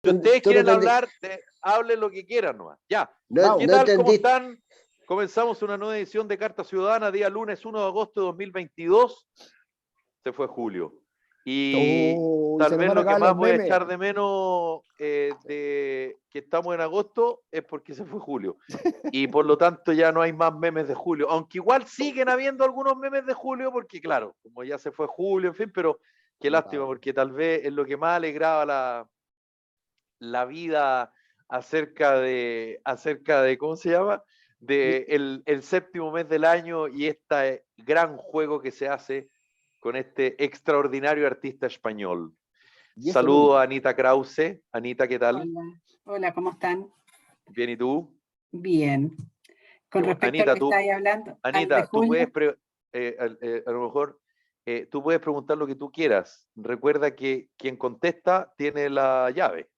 Si ustedes tú no quieren entendí. hablar, hablen lo que quieran nomás. Ya. No, ¿Qué no tal? ¿Cómo entendí. están? Comenzamos una nueva edición de Carta Ciudadana, día lunes 1 de agosto de 2022. Se fue julio. Y tal se nos vez van lo a que acabar más los voy a memes. echar de menos de que estamos en agosto es porque se fue julio. Y por lo tanto ya no hay más memes de julio. Aunque igual siguen habiendo algunos memes de julio porque, claro, como ya se fue julio, en fin, pero qué lástima porque tal vez es lo que más alegraba la vida acerca de, ¿cómo se llama? De el séptimo mes del año y este gran juego que se hace con este extraordinario artista español. Saludo a Anita Krause. Anita, ¿qué tal? Hola, hola, ¿cómo están? Bien, ¿y tú? Bien. Con respecto Anita, a lo que estáis hablando, Anita, tú julio, puedes, a lo mejor, tú puedes preguntar lo que tú quieras. Recuerda que quien contesta tiene la llave.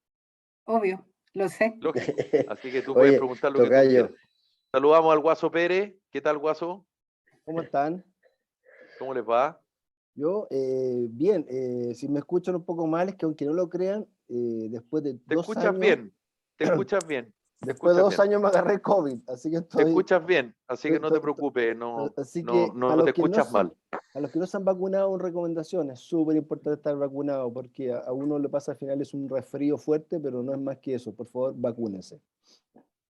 obvio, lo sé. Lógico. Así que tú puedes Oye, preguntar lo que tú tocayo, quieras. Saludamos al Guaso Pérez. ¿Qué tal, Guaso? ¿Cómo están? ¿Cómo les va? Yo, bien, si me escuchan un poco mal, es que aunque no lo crean, después de ¿Te 2 escuchas años, bien? ¿Te escuchas bien? después de 2 años me agarré COVID, así que Te escuchas bien, así que no te estoy- preocupes, no, así no, que no te escuchas mal. a los que no se han vacunado, una recomendación, es súper importante estar vacunado, porque a uno le pasa al final es un resfrío fuerte, pero no es más que eso, por favor, vacúnense.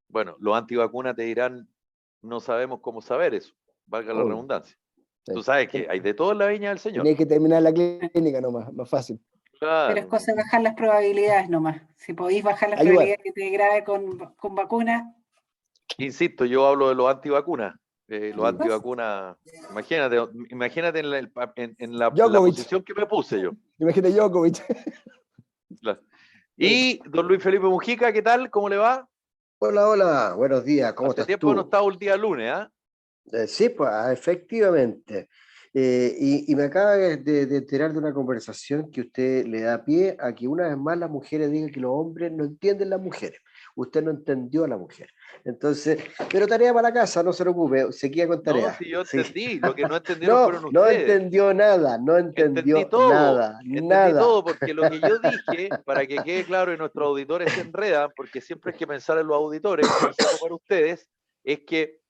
Bueno, los antivacunas te dirán, no sabemos cómo saber eso, valga la Obvio. redundancia. Sí. Tú sabes que hay de todo en la viña del Señor. Tenéis que terminar la clínica nomás, más fácil. Claro. Pero es cosa de bajar las probabilidades nomás. Si podéis bajar las Ayudar. probabilidades que te grave con vacunas. Insisto, yo hablo de los antivacunas. Los Sí. antivacunas, imagínate en la Djokovic. posición que me puse yo. Imagínate Djokovic. Y don Luis Felipe Mujica, ¿qué tal? ¿Cómo le va? Hola, hola, buenos días, ¿cómo Hace estás tiempo tú? no estaba el día lunes, ¿ah? Sí, pues efectivamente. Y me acaba de enterar de una conversación que usted le da pie a que una vez más las mujeres digan que los hombres no entienden las mujeres. Usted no entendió a la mujer. Entonces, pero tarea para la casa, no se preocupe, se queda con tarea. No, si yo Sí. entendí, lo que no entendieron No, fueron no ustedes. entendió nada, no Entendí entendió todo, nada, entendí nada. todo, porque lo que yo dije, para que quede claro y nuestros auditores se enredan, porque siempre hay que pensar en los auditores, consejo para ustedes, es que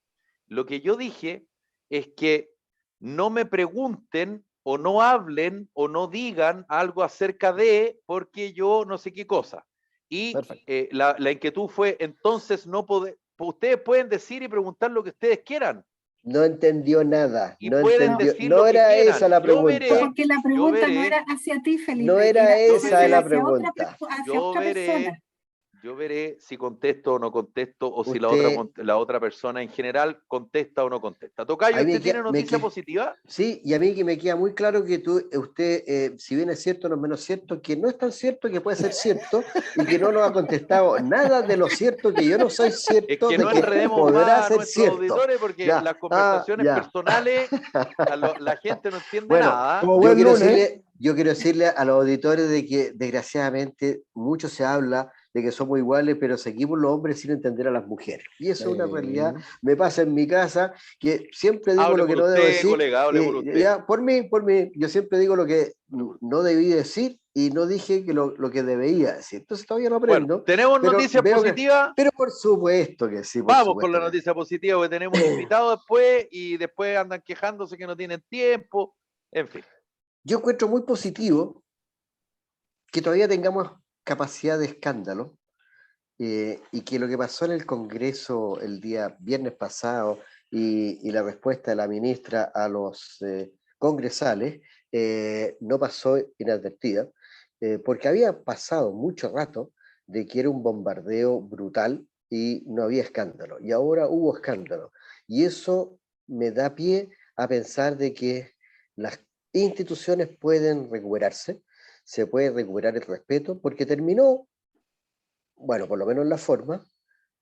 lo que yo dije es que no me pregunten o no hablen o no digan algo acerca de porque yo no sé qué cosa. Y la inquietud fue, entonces no ustedes pueden decir y preguntar lo que ustedes quieran. No entendió nada, Y no pueden entendió, decir no lo que era quieran. esa la Yo pregunta. veré, Porque la pregunta no era hacia ti, Felipe. No era esa la hacia pregunta. hacia otra persona. Yo veré si contesto o no contesto, o si Usted, la otra persona en general contesta o no contesta. Tocayo, a mí ¿usted tiene noticia positiva? Sí, y a mí que me queda muy claro que usted, si bien es cierto, no es menos cierto, que no es tan cierto, que puede ser cierto, y que no nos ha contestado nada de lo cierto, que yo no soy cierto, Es que de no que enredemos podrá más a ser nuestros cierto. auditores, porque Ya, las conversaciones ya. personales, la gente no entiende Bueno, nada. Como buen lunes. yo quiero decirle a los auditores de que desgraciadamente mucho se habla de que somos iguales, pero seguimos los hombres sin entender a las mujeres. Y eso es una realidad. Me pasa en mi casa, que siempre digo Hable lo que por no debo usted, decir. colega, hable por usted. Ya, por mí, yo siempre digo lo que no debí decir y no dije que lo que debía decir. Entonces todavía no aprendo. Bueno, ¿tenemos noticias positivas? Pero por supuesto que sí. Vamos con la noticia positiva, porque tenemos un invitado después y después andan quejándose que no tienen tiempo. En fin. Yo encuentro muy positivo que todavía tengamos capacidad de escándalo. Y que lo que pasó en el Congreso el día viernes pasado y la respuesta de la ministra a los congresales no pasó inadvertida, porque había pasado mucho rato de que era un bombardeo brutal y no había escándalo. Y ahora hubo escándalo. Y eso me da pie a pensar de que las instituciones pueden recuperarse, se puede recuperar el respeto, porque terminó, bueno, por lo menos en la forma,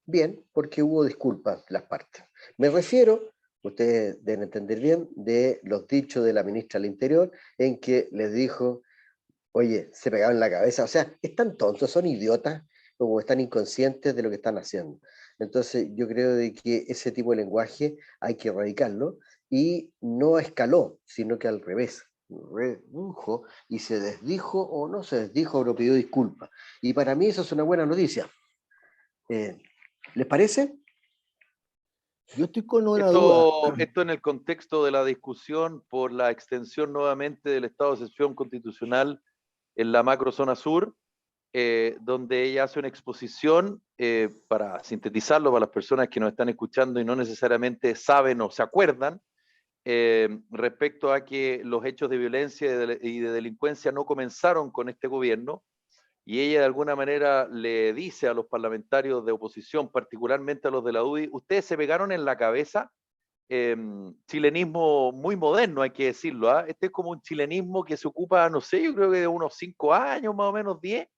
bien, porque hubo disculpas las partes. Me refiero, ustedes deben entender bien, de los dichos de la ministra del Interior, en que les dijo, oye, se pegaban en la cabeza, o sea, están tontos, son idiotas, o están inconscientes de lo que están haciendo. Entonces, yo creo de que ese tipo de lenguaje hay que erradicarlo, y no escaló, sino que al revés. redujo y se desdijo o no se desdijo, pero pidió disculpas. Y para mí eso es una buena noticia. ¿Les parece? Yo estoy con una duda. Esto en el contexto de la discusión por la extensión nuevamente del estado de excepción constitucional en la macrozona sur, donde ella hace una exposición, para sintetizarlo para las personas que nos están escuchando y no necesariamente saben o se acuerdan, respecto a que los hechos de violencia y de delincuencia no comenzaron con este gobierno, y ella de alguna manera le dice a los parlamentarios de oposición, particularmente a los de la UDI, ustedes se pegaron en la cabeza. Chilenismo muy moderno, hay que decirlo, ¿eh? Este es como un chilenismo que se ocupa, no sé, yo creo que de unos 5 años, más o menos 10,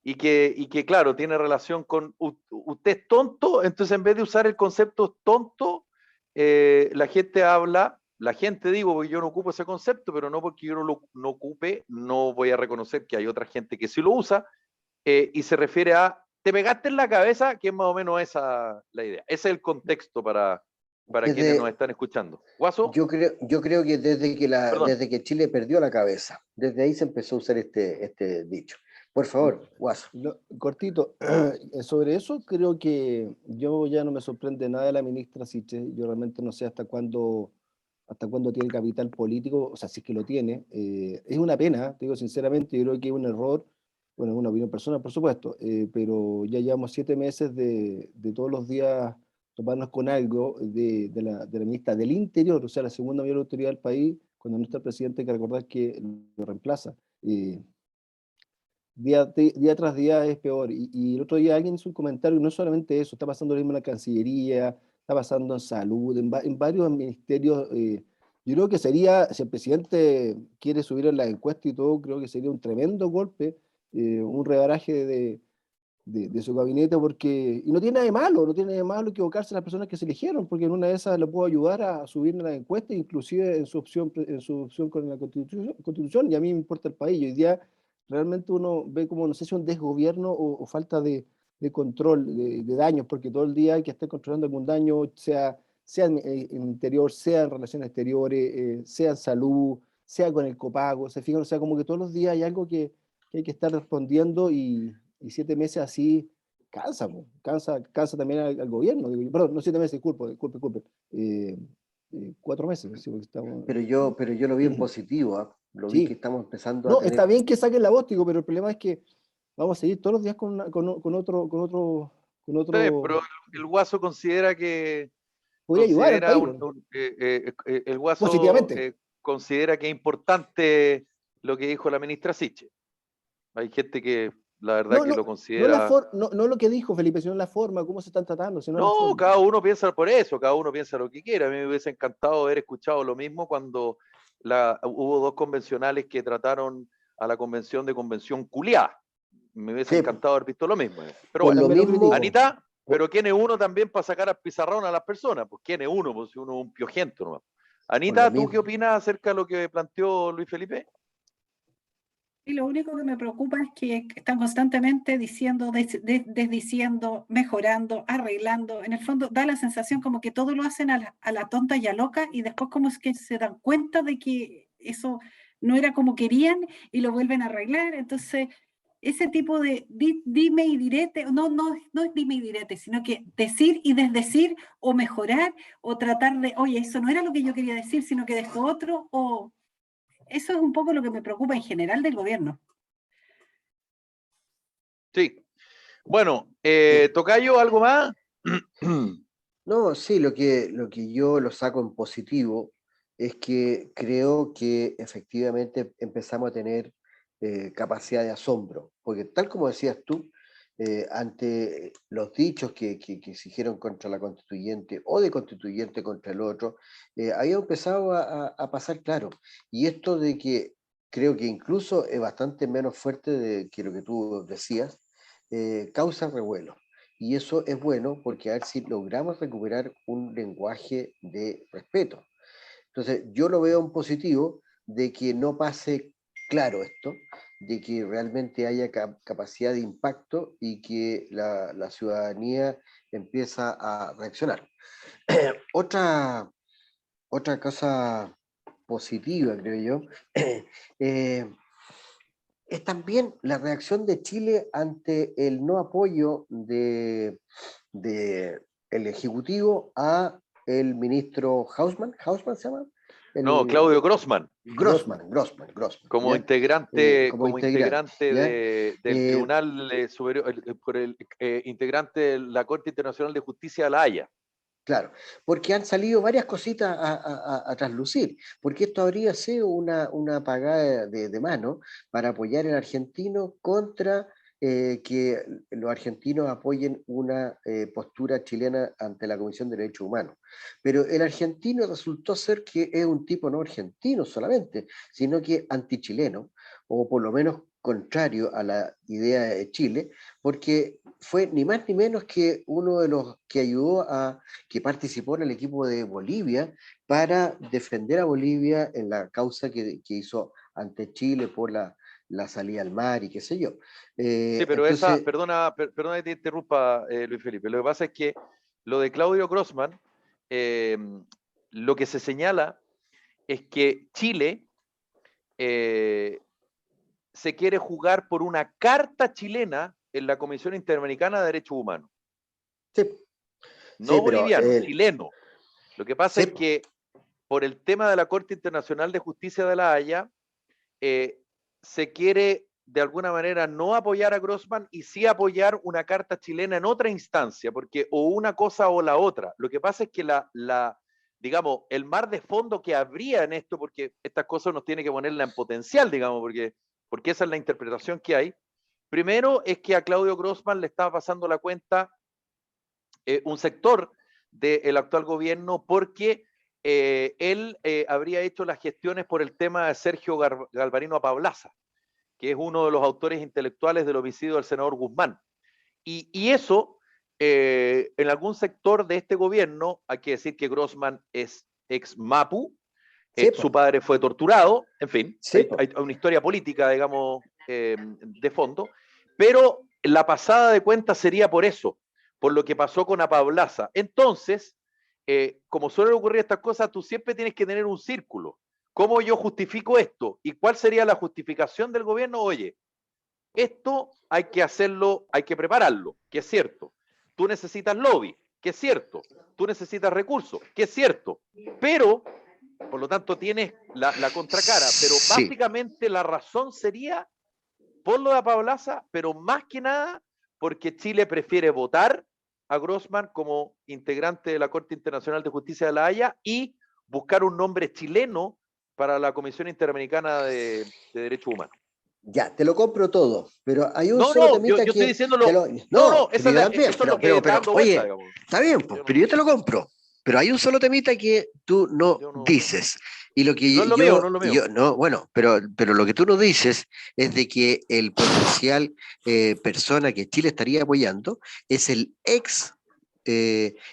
y que, claro, tiene relación con usted es tonto, entonces en vez de usar el concepto tonto, la gente habla, la gente digo, porque yo no ocupo ese concepto, pero no porque yo no ocupe, no voy a reconocer que hay otra gente que sí lo usa, y se refiere a, te pegaste en la cabeza, que es más o menos esa la idea. Ese es el contexto para quienes nos están escuchando. ¿Guaso? Yo creo que Perdón. desde que Chile perdió la cabeza, desde ahí se empezó a usar este dicho. Por favor, Guaso. Cortito, sobre eso creo que yo ya no me sorprende nada de la ministra Siche. Yo realmente no sé hasta cuándo tiene capital político, o sea, si es que lo tiene. Es una pena, te digo sinceramente, yo creo que es un error, bueno, es una opinión personal, por supuesto, pero ya llevamos 7 meses de todos los días toparnos con algo de la ministra del Interior, o sea, la segunda mayor autoridad del país, cuando no está el presidente, hay que recordar que lo reemplaza. Día tras día es peor. Y el otro día alguien hizo un comentario, y no solamente eso, está pasando lo mismo en la Cancillería, está pasando en salud, en varios ministerios. Yo creo que sería, si el presidente quiere subir en la encuesta y todo, creo que sería un tremendo golpe, un rebaraje de su gabinete, porque, y no tiene nada de malo, no tiene nada de malo equivocarse las personas que se eligieron, porque en una de esas le puedo ayudar a subir en la encuesta, inclusive en su opción con la constitución, y a mí me importa el país. Y hoy día realmente uno ve como, no sé si un desgobierno o falta de control de daños, porque todo el día hay que estar controlando algún daño, sea en interior, sea en relaciones exteriores, sea en salud, sea con el copago, se fijan, o sea, como que todos los días hay algo que hay que estar respondiendo, y 7 meses así cansa, po. Cansa también al gobierno. Digo, perdón, no 7 meses, disculpe. 4 meses, sí, porque estamos. Pero yo lo vi en positivo, ¿ah? Lo vi que Sí. estamos empezando a No, está tener. bien que saquen la voz, digo, pero el problema es que vamos a seguir todos los días con otro. Sí, pero el Guaso considera que Podría ayudar al país, bueno, el Guaso positivamente. considera que es importante lo que dijo la ministra Siche. Hay gente que la verdad No, que no, lo considera. no lo que dijo Felipe, sino la forma, cómo se están tratando, sino la No, forma. cada uno piensa por eso, cada uno piensa lo que quiera. A mí me hubiese encantado haber escuchado lo mismo cuando hubo 2 convencionales que trataron a la convención culiá. Me hubiese Sí, encantado haber visto lo mismo. Pero por bueno, lo También lo mismo, critico. Anita, pero ¿quién es uno también para sacar al pizarrón a las personas? Pues ¿quién es uno? Pues si uno es un piojento nomás. por lo Anita, ¿tú qué mismo. opinas acerca de lo que planteó Luis Felipe? Y lo único que me preocupa es que están constantemente diciendo, desdiciendo, mejorando, arreglando. En el fondo da la sensación como que todo lo hacen a la tonta y a loca, y después como es que se dan cuenta de que eso no era como querían y lo vuelven a arreglar. Entonces, ese tipo de dime y direte, no es dime y direte, sino que decir y desdecir, o mejorar, o tratar de, oye, eso no era lo que yo quería decir, sino que de esto otro, o eso es un poco lo que me preocupa en general del gobierno. Sí. Bueno, Tocayo, ¿algo más? No, sí, lo que yo lo saco en positivo es que creo que efectivamente empezamos a tener capacidad de asombro, porque tal como decías tú, ante los dichos que se hicieron contra la constituyente o de constituyente contra el otro, había empezado a pasar claro. Y esto de que creo que incluso es bastante menos fuerte que lo que tú decías, causa revuelo. Y eso es bueno porque a ver si logramos recuperar un lenguaje de respeto. Entonces, yo lo veo en positivo de que no pase claro esto, de que realmente haya capacidad de impacto y que la ciudadanía empieza a reaccionar. Otra cosa positiva, creo yo, es también la reacción de Chile ante el no apoyo de el Ejecutivo a el ministro Hausmann se llama, No, Claudio Grossman, Grossman, como ¿ya? integrante, Como integrante, ¿ya? del Tribunal Superior, integrante de la Corte Internacional de Justicia de La Haya. Claro, porque han salido varias cositas a traslucir, porque esto habría sido una pagada de mano para apoyar al argentino contra que los argentinos apoyen una postura chilena ante la Comisión de Derechos Humanos. Pero el argentino resultó ser que es un tipo no argentino solamente, sino que antichileno, o por lo menos contrario a la idea de Chile, porque fue ni más ni menos que uno de los que ayudó que participó en el equipo de Bolivia para defender a Bolivia en la causa que hizo ante Chile por la salida al mar y qué sé yo. Sí, pero Entonces, perdona que te interrumpa, Luis Felipe. Lo que pasa es que lo de Claudio Grossman, lo que se señala es que Chile se quiere jugar por una carta chilena en la Comisión Interamericana de Derechos Humanos. sí, No sí, boliviano, chileno. Lo que pasa sí, es que por el tema de la Corte Internacional de Justicia de La Haya, se quiere de alguna manera no apoyar a Grossman y sí apoyar una carta chilena en otra instancia, porque o una cosa o la otra. Lo que pasa es que digamos, el mar de fondo que habría en esto, porque estas cosas nos tiene que ponerla en potencial, digamos, porque esa es la interpretación que hay. Primero es que a Claudio Grossman le estaba pasando la cuenta un sector del actual gobierno porque él habría hecho las gestiones por el tema de Sergio Galvarino Apablaza, que es uno de los autores intelectuales del homicidio del senador Guzmán. Y eso, en algún sector de este gobierno, hay que decir que Grossman es ex Mapu, sí, su padre fue torturado, en fin, sí, hay una historia política, digamos, de fondo, pero la pasada de cuenta sería por eso, por lo que pasó con Apablaza. Entonces, como suelen ocurrir estas cosas, tú siempre tienes que tener un círculo. ¿Cómo yo justifico esto? ¿Y cuál sería la justificación del gobierno? Oye, esto hay que hacerlo, hay que prepararlo, que es cierto. Tú necesitas lobby, que es cierto. Tú necesitas recursos, que es cierto. Pero, por lo tanto, tienes la contracara. Pero sí. básicamente la razón sería por lo de Apablaza, pero más que nada porque Chile prefiere votar a Grossman como integrante de la Corte Internacional de Justicia de La Haya y buscar un nombre chileno para la Comisión Interamericana de Derechos Humanos. Ya, te lo compro todo, pero hay un No, solo no, yo temita estoy que... diciéndolo. No, Eso pero yo también, es lo que está dando vuelta, oye, digamos. está bien, pues, pero yo te lo compro. Pero hay un solo temita que tú no Yo no, dices. Y lo que no es lo mío, no es lo mío. no, bueno, pero lo que tú no dices es de que el potencial persona que Chile estaría apoyando es el ex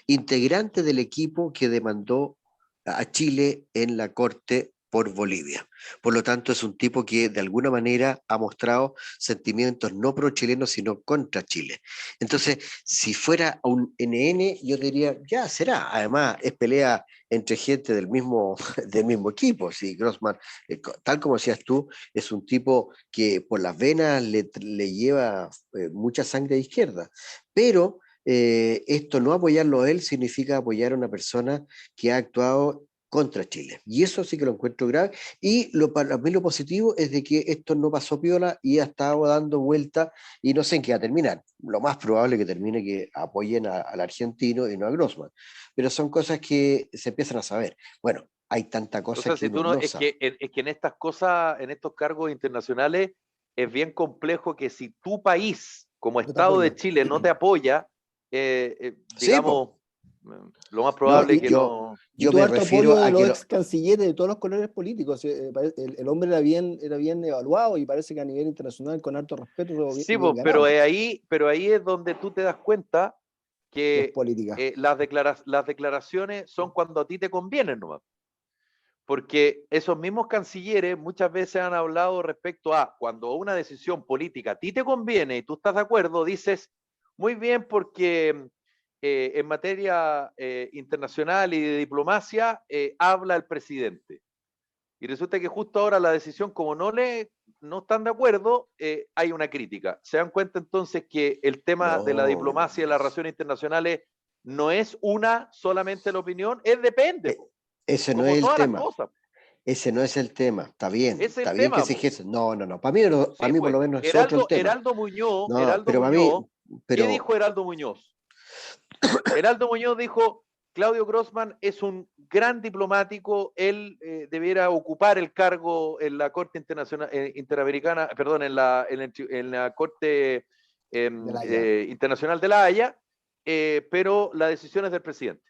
integrante del equipo que demandó a Chile en la Corte por Bolivia. Por lo tanto, es un tipo que de alguna manera ha mostrado sentimientos no pro chilenos, sino contra Chile. Entonces, si fuera un NN, yo diría, ya será. Además, es pelea entre gente del mismo, del mismo equipo. Si Grossman, tal como decías tú, es un tipo que por las venas le lleva mucha sangre de izquierda. Pero esto no apoyarlo a él significa apoyar a una persona que ha actuado contra Chile. Y eso sí que lo encuentro grave. Y para mí lo positivo es de que esto no pasó piola y ha estado dando vuelta y no sé en qué va a terminar. Lo más probable que termine que apoyen al argentino y no a Grossman. Pero son cosas que se empiezan a saber. Bueno, hay tanta cosa O sea, que si uno tú no, no sabe. es que en estas cosas, en estos cargos internacionales, es bien complejo que si tu país, como No te Estado de apoya. Chile, no te apoya, Sí, digamos, lo más no, probable es que no. Y yo tuvo me harto refiero apoyo de a que los no, ex cancilleres de todos los colores políticos. El hombre era bien evaluado y parece que a nivel internacional, con harto respeto, Sí, bien pero ganado. pero ahí es donde tú te das cuenta Que es que política. las declaraciones son cuando a ti te convienen nomás. Porque esos mismos cancilleres muchas veces han hablado respecto a cuando una decisión política a ti te conviene y tú estás de acuerdo, dices, muy bien, porque en materia internacional y de diplomacia habla el presidente. Y resulta que justo ahora la decisión, como no están de acuerdo, hay una crítica. Se dan cuenta entonces que el tema de la diplomacia y las relaciones internacionales no es solamente la opinión, depende, Ese no como es el todas las tema. cosas. Ese no es el tema. Está bien. Es Está el bien que tema, se po. ejerce. No, no, no. Para mí, no, para Sí, mí por pues. lo menos es otro el tema. No, Heraldo pero para mí, Muñoz, ¿qué pero dijo Heraldo Muñoz? Heraldo Muñoz dijo, Claudio Grossman es un gran diplomático, él debiera ocupar el cargo en la Corte Internacional, Interamericana, perdón, en la Corte De La Haya. Internacional de La Haya, pero la decisión es del presidente.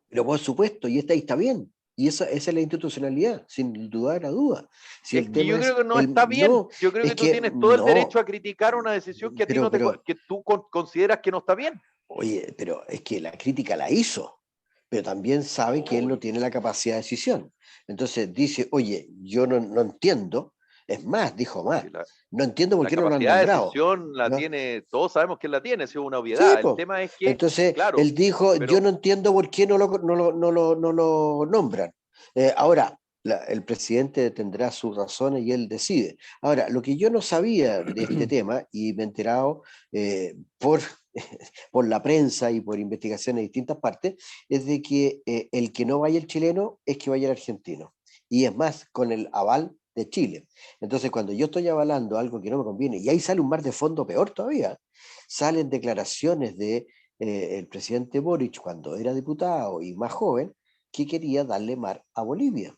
Pero por supuesto, y ahí está bien. Y esa es la institucionalidad, sin dudar a duda. Si Es el que tema yo creo es que no el está bien. no, Yo creo es que tú que tienes todo el derecho no, a criticar una decisión que a ti pero, que tú consideras que no está bien. oye, pero es que la crítica la hizo, pero también sabe que él no tiene la capacidad de decisión. Entonces dice, oye, yo no entiendo, es más, dijo más, Sí, no entiendo por la qué no lo han capacidad de nombrado. decisión la ¿No? tiene, todos sabemos que la tiene, es una Sí, obviedad. El pues. tema es que, Entonces, claro, él dijo, yo pero no entiendo por qué no lo nombran. Ahora, el presidente tendrá sus razones y él decide. Ahora, lo que yo no sabía de este tema, y me he enterado por la prensa y por investigaciones de distintas partes, es de que el que no vaya el chileno es que vaya el argentino. Y es más, con el aval de Chile. Entonces, cuando yo estoy avalando algo que no me conviene, y ahí sale un mar de fondo peor todavía, salen declaraciones de el presidente Boric cuando era diputado y más joven, que quería darle mar a Bolivia.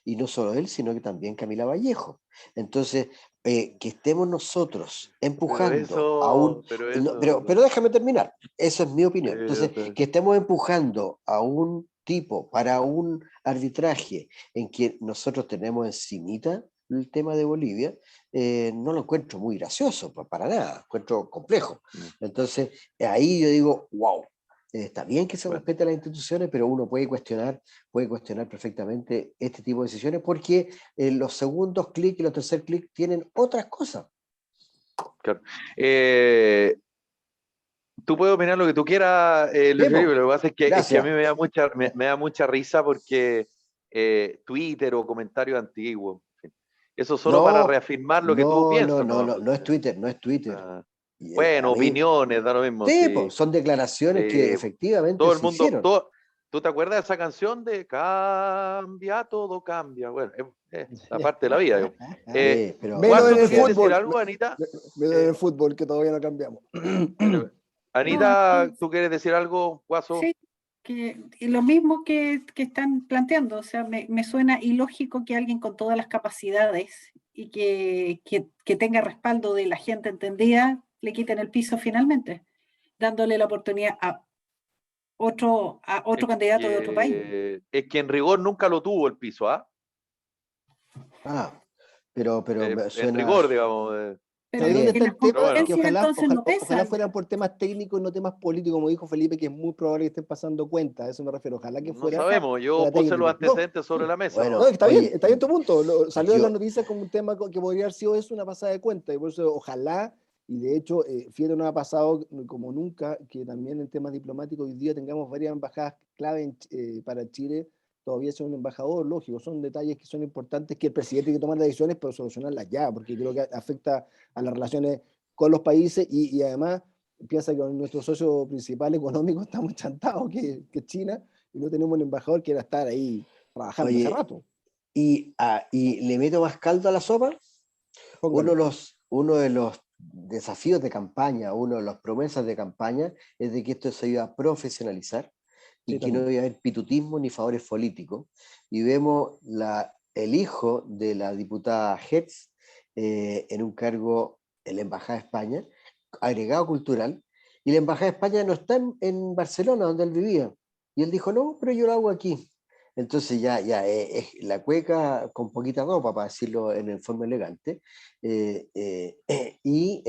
Y no solo él, sino que también Camila Vallejo. Entonces, que estemos nosotros empujando a un... pero no, eso, pero déjame terminar, eso es mi opinión. Entonces, eso, que estemos empujando a un tipo para un arbitraje en que nosotros tenemos encimita el tema de Bolivia, no lo encuentro muy gracioso, para nada, encuentro complejo. Entonces, ahí yo digo, wow, está bien que se bueno, respeten las instituciones, pero uno puede cuestionar perfectamente este tipo de decisiones porque los segundos clic y los tercer clic tienen otras cosas. claro. Tú puedes opinar lo que tú quieras, Luis Bien, Felipe, lo que pasa es que a mí gracias. me da mucha risa porque Twitter o comentarios antiguos, en fin, eso solo para No, reafirmar lo que tú piensas, ¿no? no es Twitter, no es Twitter. Ah, Y, a bueno, mí, opiniones, da lo mismo, sí, po, sí. son declaraciones que efectivamente Todo el se mundo, hicieron. ¿tú te acuerdas de esa canción de Cambia, todo cambia? Bueno, es la parte de la vida. Digo. Pero Menos Guaso, en ¿tú el quieres decir fútbol. algo, Anita? Menos en el fútbol, que todavía no cambiamos. No, Anita, ¿tú quieres decir algo, Guaso? sí, y lo mismo que están planteando, o sea, me suena ilógico que alguien con todas las capacidades y que tenga respaldo de la gente entendida le quiten el piso finalmente, dándole la oportunidad a otro candidato de otro país. Es que en rigor nunca lo tuvo el piso, ¿ah? pero me En suena, rigor, digamos. está ¿Sabes dónde En está bien. la el tema? Pero bueno, Que competencia ojalá, entonces no ojalá pesa. fueran por temas técnicos y no temas políticos, como dijo Felipe, que es muy probable que estén pasando cuenta. A eso me refiero. Ojalá que no fuera, sabemos. Yo fuera puse los técnico. No, antecedentes sobre la mesa, no, Bueno, ¿no? oye, está bien tu punto. Salió en las yo, noticias como un tema que podría haber sido eso, una pasada de cuenta. Y por eso, ojalá, y de hecho, fíjate, nos ha pasado como nunca, que también en temas diplomáticos hoy día tengamos varias embajadas clave para Chile. Todavía son un embajador, lógico, son detalles que son importantes que el presidente tiene que tomar las decisiones, pero solucionarlas ya, porque creo que afecta a las relaciones con los países y además piensa que con nuestro socio principal económico estamos chantados, que China, y no tenemos un embajador que era estar ahí trabajando hace oye, rato. y le meto más caldo a la sopa. Póngale. Uno de los desafíos de campaña, uno de las promesas de campaña es de que esto se iba a profesionalizar y Sí, que no también. iba a haber pitutismo ni favores políticos. Y vemos el hijo de la diputada Hertz en un cargo en la Embajada de España, agregado cultural, y la Embajada de España no está en Barcelona, donde él vivía. Y él dijo, no, pero yo lo hago aquí. Entonces ya es la cueca con poquita ropa, para decirlo en forma elegante, y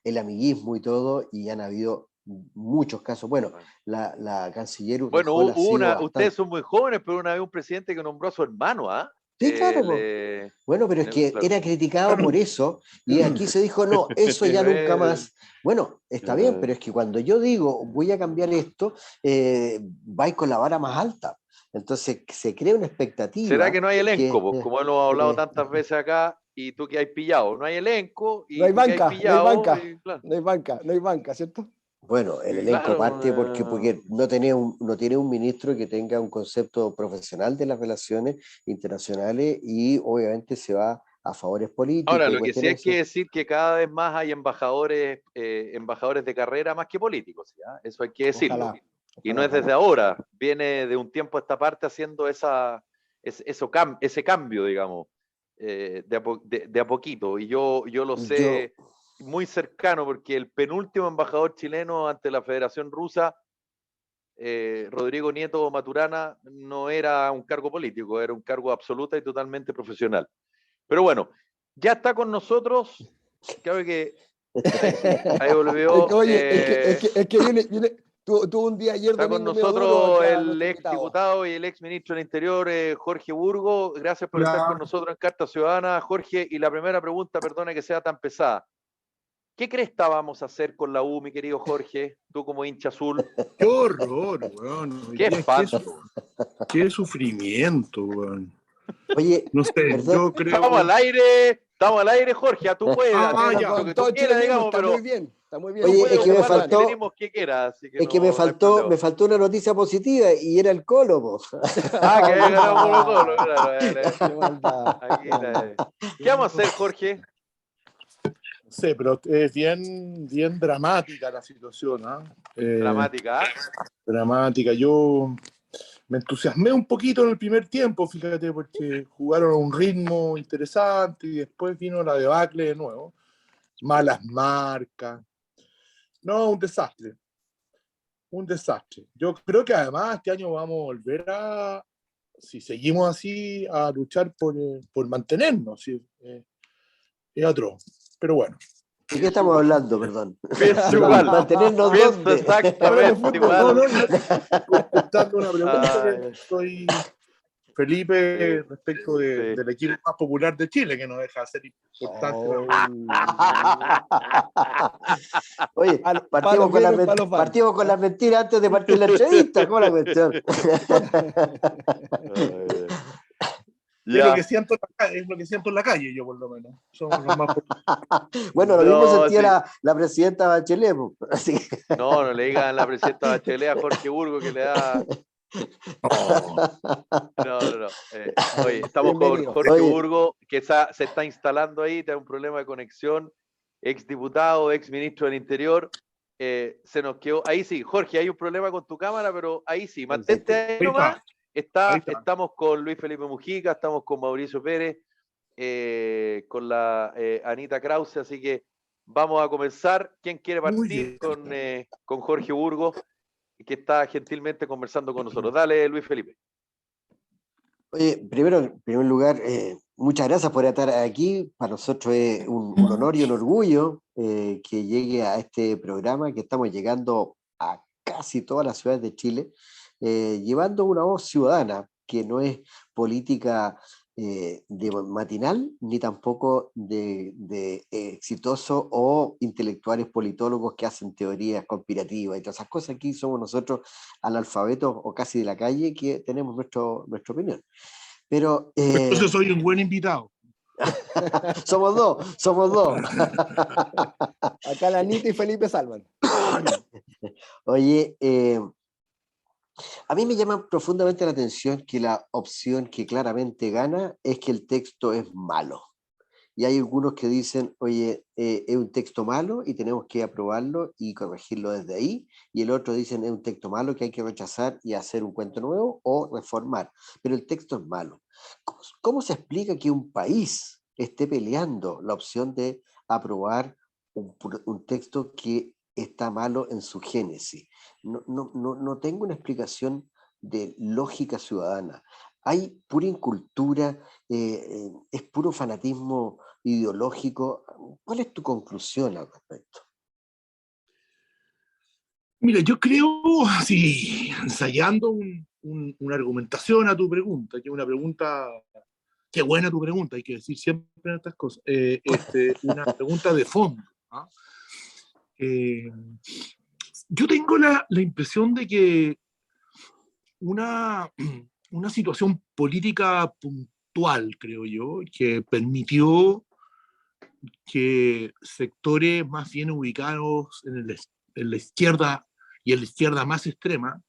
el amiguismo y todo, y han habido muchos casos. Bueno, la canciller Bueno, Urrejola ha sido ustedes bastante... son muy jóvenes, pero una vez un presidente que nombró a su hermano, ¿ah? Sí, claro, po. Bueno, pero es que Claro. era criticado por eso, y aquí se dijo, no, eso ya nunca más. Bueno, está bien, pero es que cuando yo digo, voy a cambiar esto, vais con la vara más alta. Entonces se crea una expectativa. ¿Será que no hay elenco? que, Pues, como hemos hablado eh, tantas veces acá, y tú que has pillado. No hay elenco, y No hay tú que has banca, no hay pillado. banca, Y, claro, no hay banca, no hay banca, ¿cierto? Bueno, el y elenco claro, parte porque no tiene un ministro que tenga un concepto profesional de las relaciones internacionales y obviamente se va a favores políticos ahora, y lo que sí hay cuestiones que así. decir que cada vez más hay embajadores, embajadores de carrera más que políticos, ¿ya? Eso hay que decirlo. Ojalá, Y no ojalá, es desde ojalá. ahora, viene de un tiempo a esta parte haciendo ese cambio, digamos, de a poquito. Y yo lo Yo, sé muy cercano porque el penúltimo embajador chileno ante la Federación Rusa, Rodrigo Nieto Maturana, no era un cargo político, era un cargo absoluta y totalmente profesional. Pero bueno, ya está con nosotros, creo que ahí sí, ahí volvió. Oye, es que viene, tuvo un día ayer Está con domingo medio duro nosotros acá el nuestro ex invitado. diputado y el ex ministro del Interior, Jorge Burgo. Gracias por estar Hola. con nosotros en Carta Ciudadana, Jorge. Y la primera pregunta, perdona que sea tan pesada. ¿Qué crees que vamos a hacer con la U, mi querido Jorge? Tú como hincha azul. Qué horror, weón. Hoy Qué día, espanto. qué sufrimiento, weón. oye, No sé, perdón, yo creo. Estamos al aire, Jorge. Tú puedes Ah, hacer ya. lo que tú Todo el quieras, chilenismo digamos, está pero muy bien, está muy bien. tú oye, puedes es que me ocupar los faltó, chilenismos que quieras, así que es que no hay problema. me faltó una noticia positiva y era el Colo, po. Ah, que había Qué ganado Colo maldad, Colo, claro. Dale. qué maldad, Aquí, qué maldad. dale. ¿Qué vamos a hacer, Jorge? No sé, pero es bien dramática la situación, ¿ah? Dramática. Dramática. Yo me entusiasmé un poquito en el primer tiempo, fíjate, porque jugaron a un ritmo interesante y después vino la debacle de nuevo. Malas marcas. No, un desastre. Un desastre. Yo creo que además este año vamos a volver a, si seguimos así, a luchar por mantenernos. ¿Sí? Es atroz. Pero bueno. ¿De qué estamos hablando, perdón? Pienso igual. ¿Mantenernos Pienso dónde? Hablando de exactamente fútbol. No, igual. no, contestando una pregunta que Ay, soy Felipe sí, respecto sí. del equipo más popular de Chile, que no deja de ser importante. Oye, Palos vienen, palos van. partimos con las mentiras antes de partir la entrevista. ¿Cómo la cuestión? Ay, Es lo ya. que siento en la calle, yo por lo menos. Somos los más populares. Bueno, lo mismo No, sentía sí. la presidenta Bachelet, po. Así que, No le digan a la presidenta Bachelet a Jorge Burgo que le da. No. Oye, estamos con Bienvenido. Jorge oye, Burgo, que se está instalando ahí, tiene un problema de conexión. Ex diputado, ex ministro del Interior. Se nos quedó. Ahí sí, Jorge, hay un problema con tu cámara, pero ahí sí, mantente ahí Ahí nomás. está. Ahí está. Estamos con Luis Felipe Mujica, estamos con Mauricio Pérez, con la Anita Krause, así que vamos a comenzar. ¿Quién quiere Muy partir bien. con Jorge Burgo, que está gentilmente conversando con nosotros? Dale, Luis Felipe. oye, primero, en primer lugar, muchas gracias por estar aquí. Para nosotros es un honor y un orgullo que llegue a este programa, que estamos llegando a casi todas las ciudades de Chile, llevando una voz ciudadana, que no es política de matinal, ni tampoco de exitosos o intelectuales politólogos que hacen teorías conspirativas y todas esas cosas. Aquí somos nosotros analfabetos o casi de la calle que tenemos nuestra opinión. Pero Entonces soy un buen invitado. somos dos. Acá la Anita y Felipe salvan. Oye, a mí me llama profundamente la atención que la opción que claramente gana es que el texto es malo. Y hay algunos que dicen, oye, es un texto malo y tenemos que aprobarlo y corregirlo desde ahí. Y el otro dicen, es un texto malo que hay que rechazar y hacer un cuento nuevo o reformar. Pero el texto es malo. ¿Cómo se explica que un país esté peleando la opción de aprobar un texto que está malo en su génesis? No tengo una explicación de lógica ciudadana. Hay pura incultura, es puro fanatismo ideológico. ¿Cuál es tu conclusión al respecto? Mira, yo creo, así, ensayando una argumentación a tu pregunta, que es una pregunta, qué buena tu pregunta, hay que decir siempre estas cosas, una pregunta de fondo. ¿Ah? Yo tengo la impresión de que una situación política puntual, creo yo, que permitió que sectores más bien ubicados en la izquierda y en la izquierda más extrema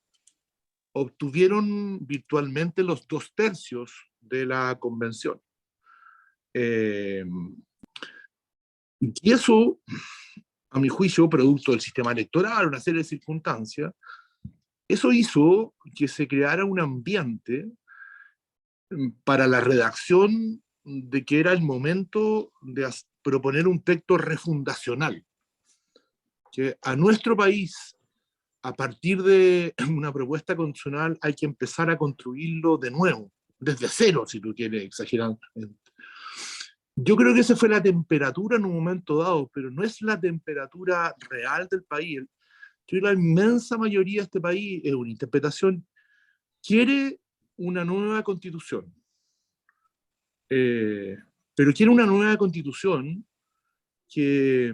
obtuvieron virtualmente los 2/3 de la convención. Y eso, a mi juicio, producto del sistema electoral, una serie de circunstancias, eso hizo que se creara un ambiente para la redacción de que era el momento de proponer un texto refundacional, que a nuestro país, a partir de una propuesta constitucional, hay que empezar a construirlo de nuevo, desde cero, si tú quieres exagerar. Yo creo que esa fue la temperatura en un momento dado, pero no es la temperatura real del país. Yo creo que la inmensa mayoría de este país, es una interpretación, quiere una nueva constitución. Pero quiere una nueva constitución que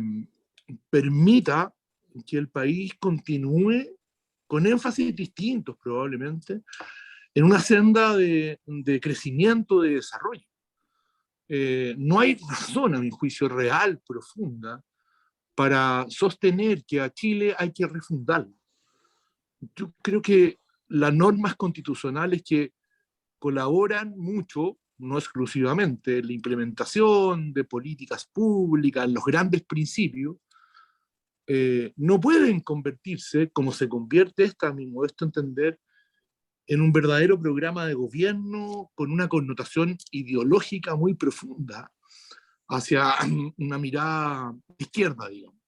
permita que el país continúe con énfasis distintos probablemente en una senda de crecimiento, de desarrollo. No hay razón, a mi juicio, real, profunda, para sostener que a Chile hay que refundarlo. Yo creo que las normas constitucionales que colaboran mucho, no exclusivamente, en la implementación de políticas públicas, los grandes principios, no pueden convertirse, como se convierte esta, a mi modesto entender, en un verdadero programa de gobierno con una connotación ideológica muy profunda hacia una mirada izquierda, digamos.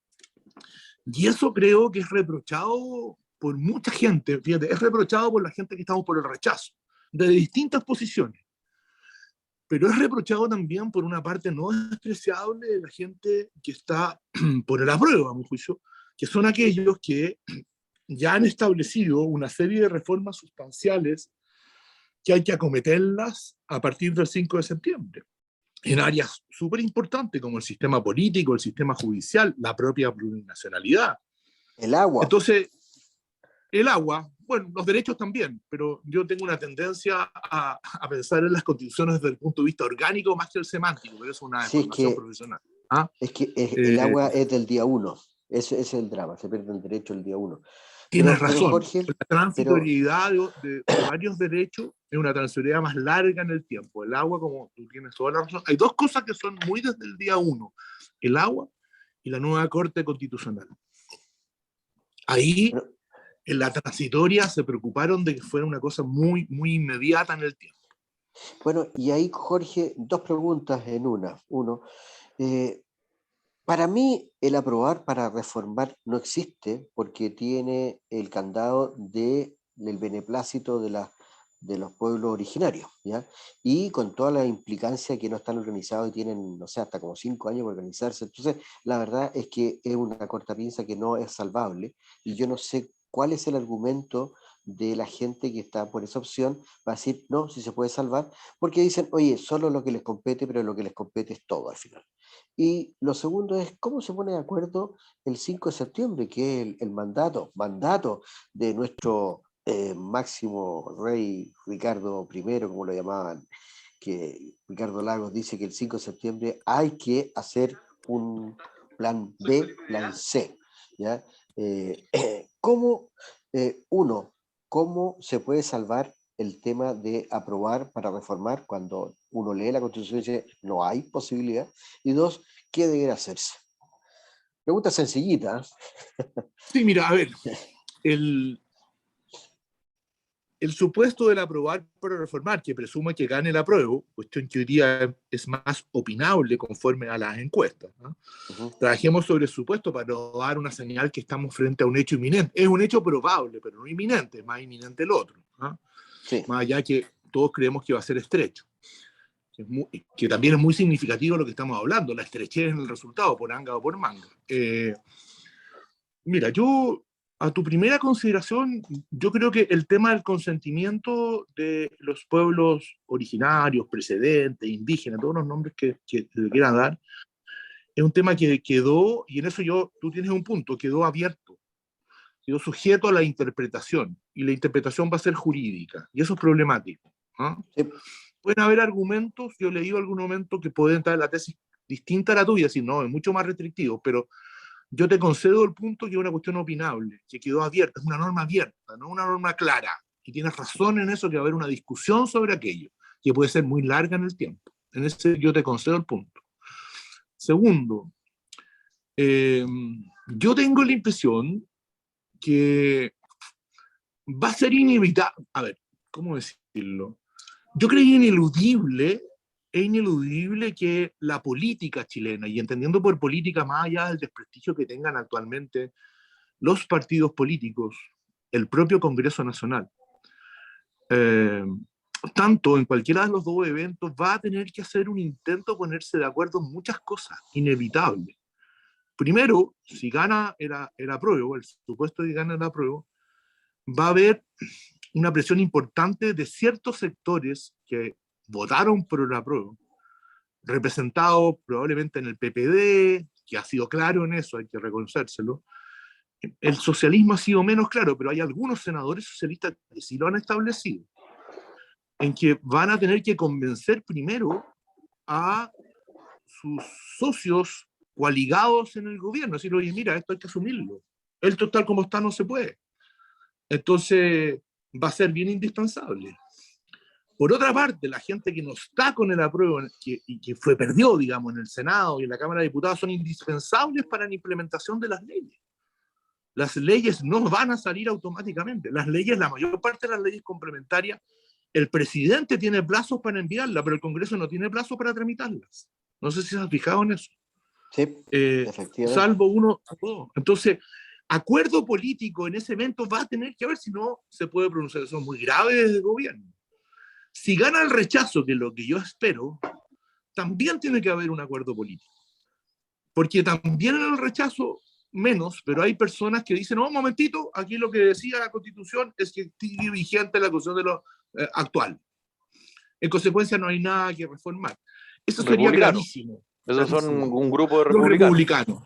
Y eso creo que es reprochado por mucha gente, fíjate, es reprochado por la gente que estamos por el rechazo, de distintas posiciones. Pero es reprochado también por una parte no despreciable de la gente que está por el apruebo, a mi juicio, que son aquellos que ya han establecido una serie de reformas sustanciales que hay que acometerlas a partir del 5 de septiembre, en áreas súper importantes como el sistema político, el sistema judicial, la propia plurinacionalidad. El agua. Entonces, el agua, bueno, los derechos también, pero yo tengo una tendencia a pensar en las constituciones desde el punto de vista orgánico más que el semántico, pero es una formación profesional. ¿Ah? Es que el agua es del día 1, ese es el drama, se pierde el derecho el día 1. Tienes razón, Jorge, la transitoriedad de varios derechos es una transitoriedad más larga en el tiempo. El agua, como tú tienes toda la razón, hay dos cosas que son muy desde el día 1, el agua y la nueva Corte Constitucional. Ahí, en la transitoria, se preocuparon de que fuera una cosa muy, muy inmediata en el tiempo. Bueno, y ahí, Jorge, dos preguntas en una. Uno, para mí, el aprobar para reformar no existe porque tiene el candado del beneplácito de los pueblos originarios, ¿ya? Y con toda la implicancia que no están organizados y tienen, no sé, hasta como 5 años para organizarse. Entonces, la verdad es que es una cortapinza que no es salvable y yo no sé cuál es el argumento de la gente que está por esa opción para decir, no, si se puede salvar, porque dicen, oye, solo lo que les compete, pero lo que les compete es todo al final. Y lo segundo es, ¿cómo se pone de acuerdo el 5 de septiembre, que es el mandato de nuestro máximo rey Ricardo I, como lo llamaban, que Ricardo Lagos dice que el 5 de septiembre hay que hacer un plan B, plan C, ¿ya? ¿Cómo se puede salvar el tema de aprobar para reformar cuando uno lee la Constitución y dice no hay posibilidad? Y dos, ¿qué debería hacerse? Pregunta sencillita. Sí, mira, a ver, el supuesto del aprobar para reformar, que presume que gane el apruebo, cuestión que hoy día es más opinable conforme a las encuestas, ¿no? Trabajemos sobre el supuesto para no dar una señal que estamos frente a un hecho inminente. Es un hecho probable, pero no inminente, es más inminente el otro, ¿no? Sí. Más allá que todos creemos que va a ser estrecho. Que también es muy significativo lo que estamos hablando, la estrechez en el resultado, por anga o por manga. Mira, a tu primera consideración, yo creo que el tema del consentimiento de los pueblos originarios, precedentes, indígenas, todos los nombres que le quieran dar, es un tema que quedó, y en eso tú tienes un punto, quedó abierto, quedó sujeto a la interpretación, y la interpretación va a ser jurídica, y eso es problemático. ¿Ah? Sí. Pueden haber argumentos, yo he leído algún momento que pueden entrar en la tesis distinta a la tuya, si no, es mucho más restrictivo, pero yo te concedo el punto que es una cuestión opinable, que quedó abierta, es una norma abierta, no una norma clara. Y tienes razón en eso, que va a haber una discusión sobre aquello, que puede ser muy larga en el tiempo. En ese yo te concedo el punto. Segundo, yo tengo la impresión que va a ser inevitable, a ver, ¿cómo decirlo? Yo creo que es ineludible que la política chilena, y entendiendo por política más allá del desprestigio que tengan actualmente los partidos políticos, el propio Congreso Nacional, tanto en cualquiera de los dos eventos va a tener que hacer un intento de ponerse de acuerdo en muchas cosas, inevitable. Primero, si gana el apruebo, el supuesto que gana el apruebo, va a haber una presión importante de ciertos sectores que votaron por el apruebo, representados probablemente en el PPD, que ha sido claro en eso, hay que reconocérselo. El socialismo ha sido menos claro, pero hay algunos senadores socialistas que sí lo han establecido, en que van a tener que convencer primero a sus socios coaligados en el gobierno, decir, oye, mira, esto hay que asumirlo. Esto tal como está no se puede. Entonces va a ser bien indispensable. Por otra parte, la gente que no está con el apruebo y que perdió, digamos, en el Senado y en la Cámara de Diputados son indispensables para la implementación de las leyes. Las leyes no van a salir automáticamente. Las leyes, la mayor parte de las leyes complementarias, el presidente tiene plazos para enviarlas, pero el Congreso no tiene plazos para tramitarlas. No sé si se han fijado en eso. Sí, efectivamente. Salvo uno o dos. Entonces, acuerdo político en ese evento va a tener que haber, si no se puede pronunciar. Eso es muy grave desde el gobierno. Si gana el rechazo, que es lo que yo espero, también tiene que haber un acuerdo político. Porque también en el rechazo, menos, pero hay personas que dicen, no, un momentito, aquí lo que decía la Constitución es que sigue vigente la Constitución de lo actual. En consecuencia, no hay nada que reformar. Eso sería gravísimo. Esos son un grupo de Los republicanos.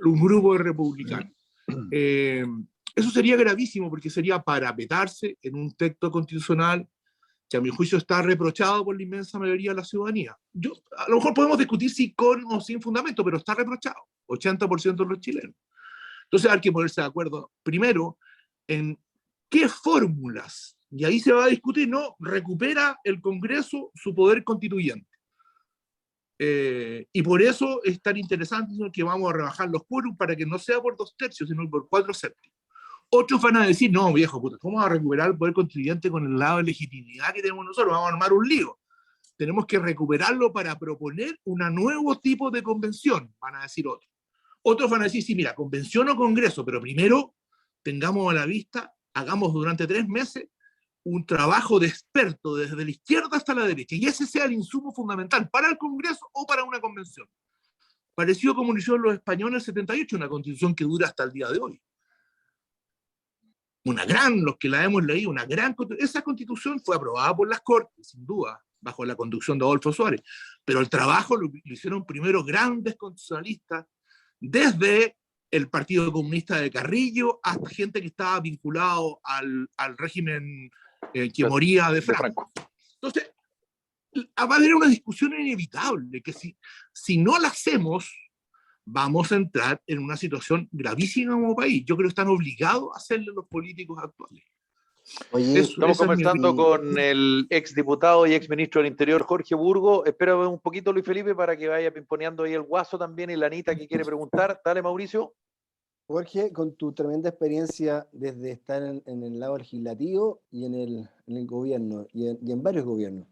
Un grupo de republicanos. Eso sería gravísimo porque sería parapetarse en un texto constitucional que a mi juicio está reprochado por la inmensa mayoría de la ciudadanía. A lo mejor podemos discutir si con o sin fundamento, pero está reprochado, 80% de los chilenos. Entonces hay que ponerse de acuerdo primero en qué fórmulas, y ahí se va a discutir, ¿no? Recupera el Congreso su poder constituyente. Y por eso es tan interesante que vamos a rebajar los quórum para que no sea por 2/3, sino por 4/7. Otros van a decir, no, viejo, puta, ¿cómo vamos a recuperar el poder constituyente con el lado de legitimidad que tenemos nosotros? Vamos a armar un lío. Tenemos que recuperarlo para proponer un nuevo tipo de convención, van a decir otros. Otros van a decir, sí, mira, convención o congreso, pero primero tengamos a la vista, hagamos durante 3 meses un trabajo de experto desde la izquierda hasta la derecha, y ese sea el insumo fundamental para el Congreso o para una convención. Parecido como lo hicieron los españoles en el 78, una constitución que dura hasta el día de hoy. Los que la hemos leído, esa constitución fue aprobada por las Cortes, sin duda, bajo la conducción de Adolfo Suárez, pero el trabajo lo hicieron primero grandes constitucionalistas, desde el Partido Comunista de Carrillo hasta gente que estaba vinculado al régimen que moría de Franco. Entonces, va a haber una discusión inevitable, que si no la hacemos, vamos a entrar en una situación gravísima como país. Yo creo que están obligados a hacerle los políticos actuales. Oye, estamos conversando con el exdiputado y exministro del Interior, Jorge Burgos. Espera un poquito, Luis Felipe, para que vaya pimponeando ahí el Guaso también y la Anita que quiere preguntar. Dale, Mauricio. Jorge, con tu tremenda experiencia desde estar en el lado legislativo y en el gobierno, y en varios gobiernos,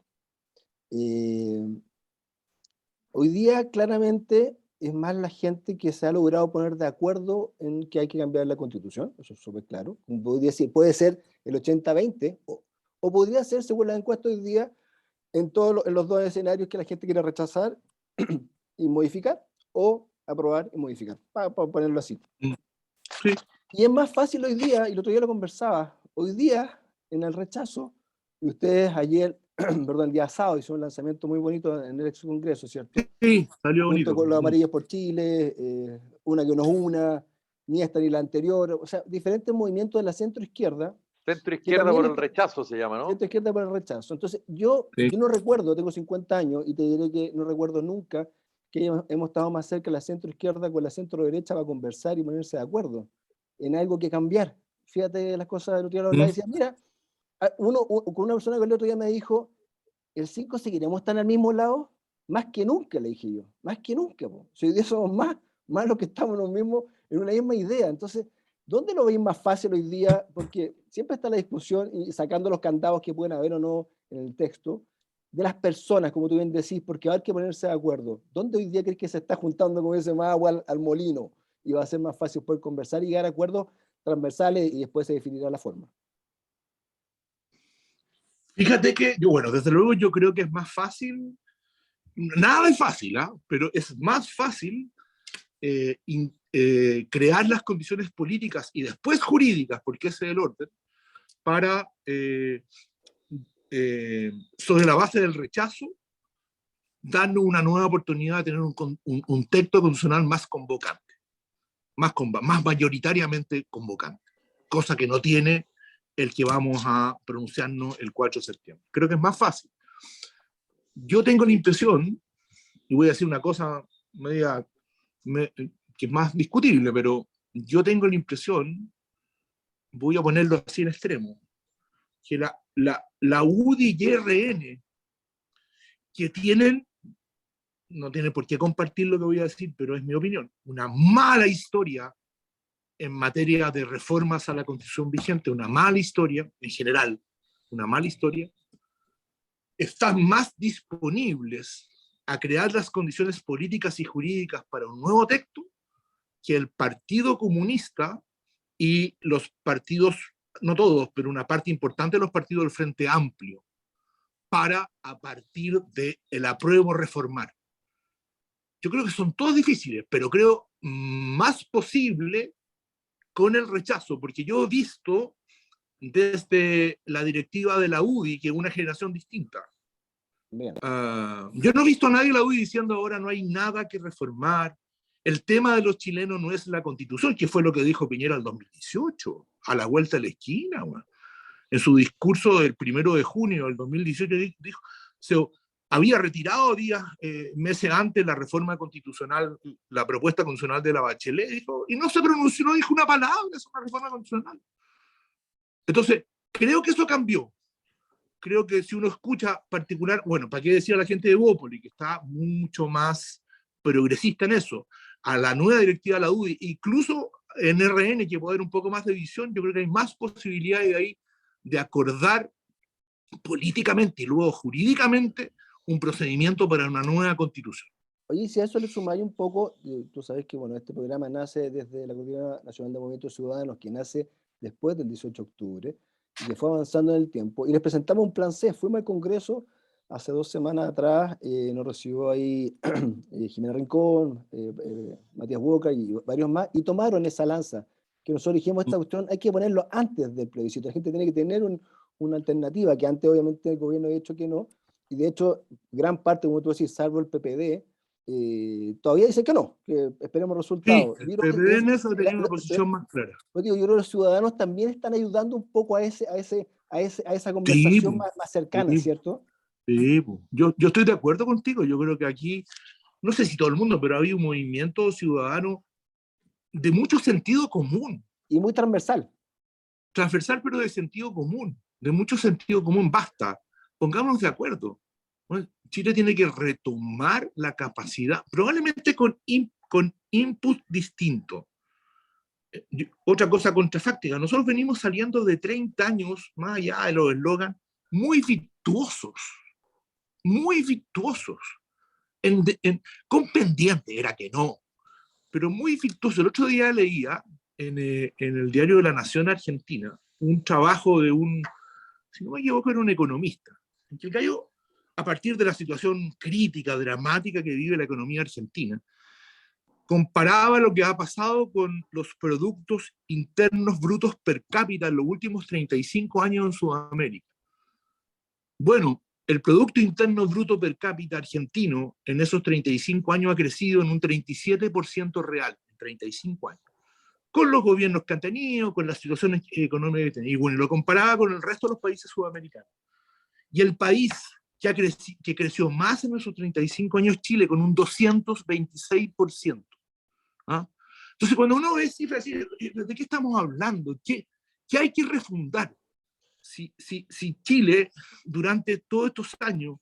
hoy día claramente es más la gente que se ha logrado poner de acuerdo en que hay que cambiar la Constitución, eso es súper claro. Puede ser el 80-20, o podría ser, según las encuestas hoy día, en los dos escenarios que la gente quiere rechazar y modificar, o aprobar y modificar, para ponerlo así. Sí. Y es más fácil hoy día, y el otro día lo conversaba, hoy día en el rechazo, y ustedes ayer, perdón, el día sábado hicieron un lanzamiento muy bonito en el ex Congreso, ¿cierto? Sí, salió bonito. Junto con los Amarillos por Chile, una que nos una, ni esta ni la anterior, o sea, diferentes movimientos de la centro izquierda Centro izquierda también por el rechazo se llama, ¿no? Centro izquierda por el rechazo. Entonces, yo no recuerdo, tengo 50 años y te diré que no recuerdo nunca que hemos estado más cerca la centro izquierda con la centro derecha para conversar y ponerse de acuerdo en algo que cambiar. Fíjate las cosas del otro día, hablaba y decía, mira, con una persona que el otro día me dijo, el 5 seguiremos estando al mismo lado, más que nunca, le dije yo, más que nunca. Po. Si hoy día somos más los que estamos en una misma idea. Entonces, ¿dónde lo veis más fácil hoy día? Porque siempre está la discusión y sacando los candados que pueden haber o no en el texto, de las personas, como tú bien decís, porque va a haber que ponerse de acuerdo. ¿Dónde hoy día crees que se está juntando, como dice, más agua al molino? Y va a ser más fácil poder conversar y llegar a acuerdos transversales y después se definirá la forma. Fíjate que, bueno, desde luego yo creo que es más fácil, nada es fácil, ¿eh? Pero es más fácil crear las condiciones políticas y después jurídicas, porque ese es el orden, para, sobre la base del rechazo, darnos una nueva oportunidad de tener un texto constitucional más convocante, más mayoritariamente convocante, cosa que no tiene el que vamos a pronunciarnos el 4 de septiembre. Creo que es más fácil. Yo tengo la impresión, y voy a decir una cosa media, que es más discutible, pero yo tengo la impresión, voy a ponerlo así en extremo, que la UDI y RN, que tienen, no tienen por qué compartir lo que voy a decir, pero es mi opinión, una mala historia en materia de reformas a la Constitución vigente, una mala historia, en general, una mala historia, están más disponibles a crear las condiciones políticas y jurídicas para un nuevo texto que el Partido Comunista y los partidos, no todos, pero una parte importante de los partidos del Frente Amplio, para a partir del apruebo reformar. Yo creo que son todos difíciles, pero creo más posible con el rechazo, porque yo he visto desde la directiva de la UDI, que es una generación distinta. Yo no he visto a nadie de la UDI diciendo ahora no hay nada que reformar. El tema de los chilenos no es la Constitución, que fue lo que dijo Piñera el 2018, a la vuelta de la esquina. Bueno. En su discurso del 1 de junio del 2018 dijo, había retirado meses antes la reforma constitucional, la propuesta constitucional de la Bachelet, dijo, y no se pronunció, no dijo una palabra, es una reforma constitucional. Entonces, creo que eso cambió. Creo que si uno escucha particular, bueno, ¿para qué decir a la gente de Bópoli, que está mucho más progresista en eso, a la nueva directiva de la UDI, incluso en RN, que puede haber un poco más de visión, yo creo que hay más posibilidades de ahí de acordar políticamente y luego jurídicamente un procedimiento para una nueva constitución. Oye, si a eso le sumáis un poco, tú sabes que bueno, este programa nace desde la Coordinadora Nacional de Movimientos Ciudadanos, que nace después del 18 de octubre, y que fue avanzando en el tiempo, y les presentamos un plan C. Fuimos al Congreso hace 2 semanas atrás, nos recibió ahí Jimena Rincón, Matías Boca y varios más, y tomaron esa lanza, que nosotros dijimos, esta cuestión hay que ponerlo antes del plebiscito, la gente tiene que tener una alternativa, que antes obviamente el gobierno había dicho que no, y de hecho gran parte, como tú decís, salvo el PPD, todavía dice que no, que esperemos resultados. Sí, el PPD en eso tenía una posición más clara. Yo creo que los ciudadanos también están ayudando un poco a esa conversación más cercana, ¿cierto? Sí, yo estoy de acuerdo contigo. Yo creo que aquí, no sé si todo el mundo, pero había un movimiento ciudadano de mucho sentido común. Y muy transversal. Transversal, pero de sentido común, de mucho sentido común. Basta, pongámonos de acuerdo. Chile tiene que retomar la capacidad, probablemente con input distinto. Otra cosa contrafáctica, nosotros venimos saliendo de 30 años, más allá de los eslogans, muy virtuosos, con pendiente, era que no, pero muy virtuosos. El otro día leía en el diario de La Nación Argentina un trabajo de si no me equivoco, era un economista, en que cayó a partir de la situación crítica, dramática que vive la economía argentina, comparaba lo que ha pasado con los productos internos brutos per cápita en los últimos 35 años en Sudamérica. Bueno, el Producto Interno Bruto per cápita argentino en esos 35 años ha crecido en un 37% real, en 35 años. con los gobiernos que han tenido, con las situaciones económicas que tienen. Y bueno, lo comparaba con el resto de los países sudamericanos. Y el país que creció más en esos 35 años, Chile, con un 226%. ¿Ah? Entonces, cuando uno ve cifras, ¿de qué estamos hablando? ¿Qué hay que refundar? Si Chile, durante todos estos años,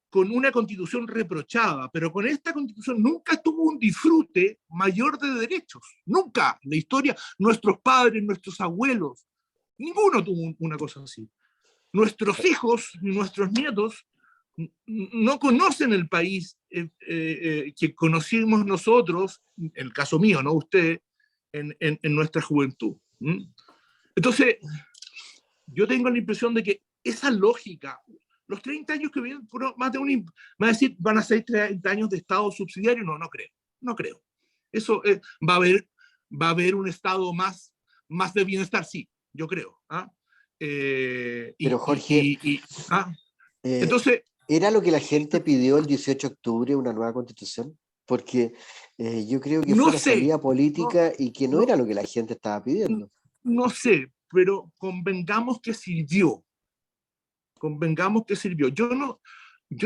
con una constitución reprochada, pero con esta constitución nunca tuvo un disfrute mayor de derechos. Nunca. La historia, nuestros padres, nuestros abuelos, ninguno tuvo una cosa así. Nuestros hijos y nuestros nietos no conocen el país que conocimos nosotros, en el caso mío, no usted, en nuestra juventud. Entonces, yo tengo la impresión de que esa lógica, los 30 años que vienen, más de van a decir, van a ser 30 años de Estado subsidiario, no creo. Eso va a haber un Estado más de bienestar, sí, yo creo. Pero Jorge, entonces, ¿era lo que la gente pidió el 18 de octubre, una nueva constitución? Porque yo creo que fue una salida política y que no era lo que la gente estaba pidiendo. No sé, pero convengamos que sirvió. Yo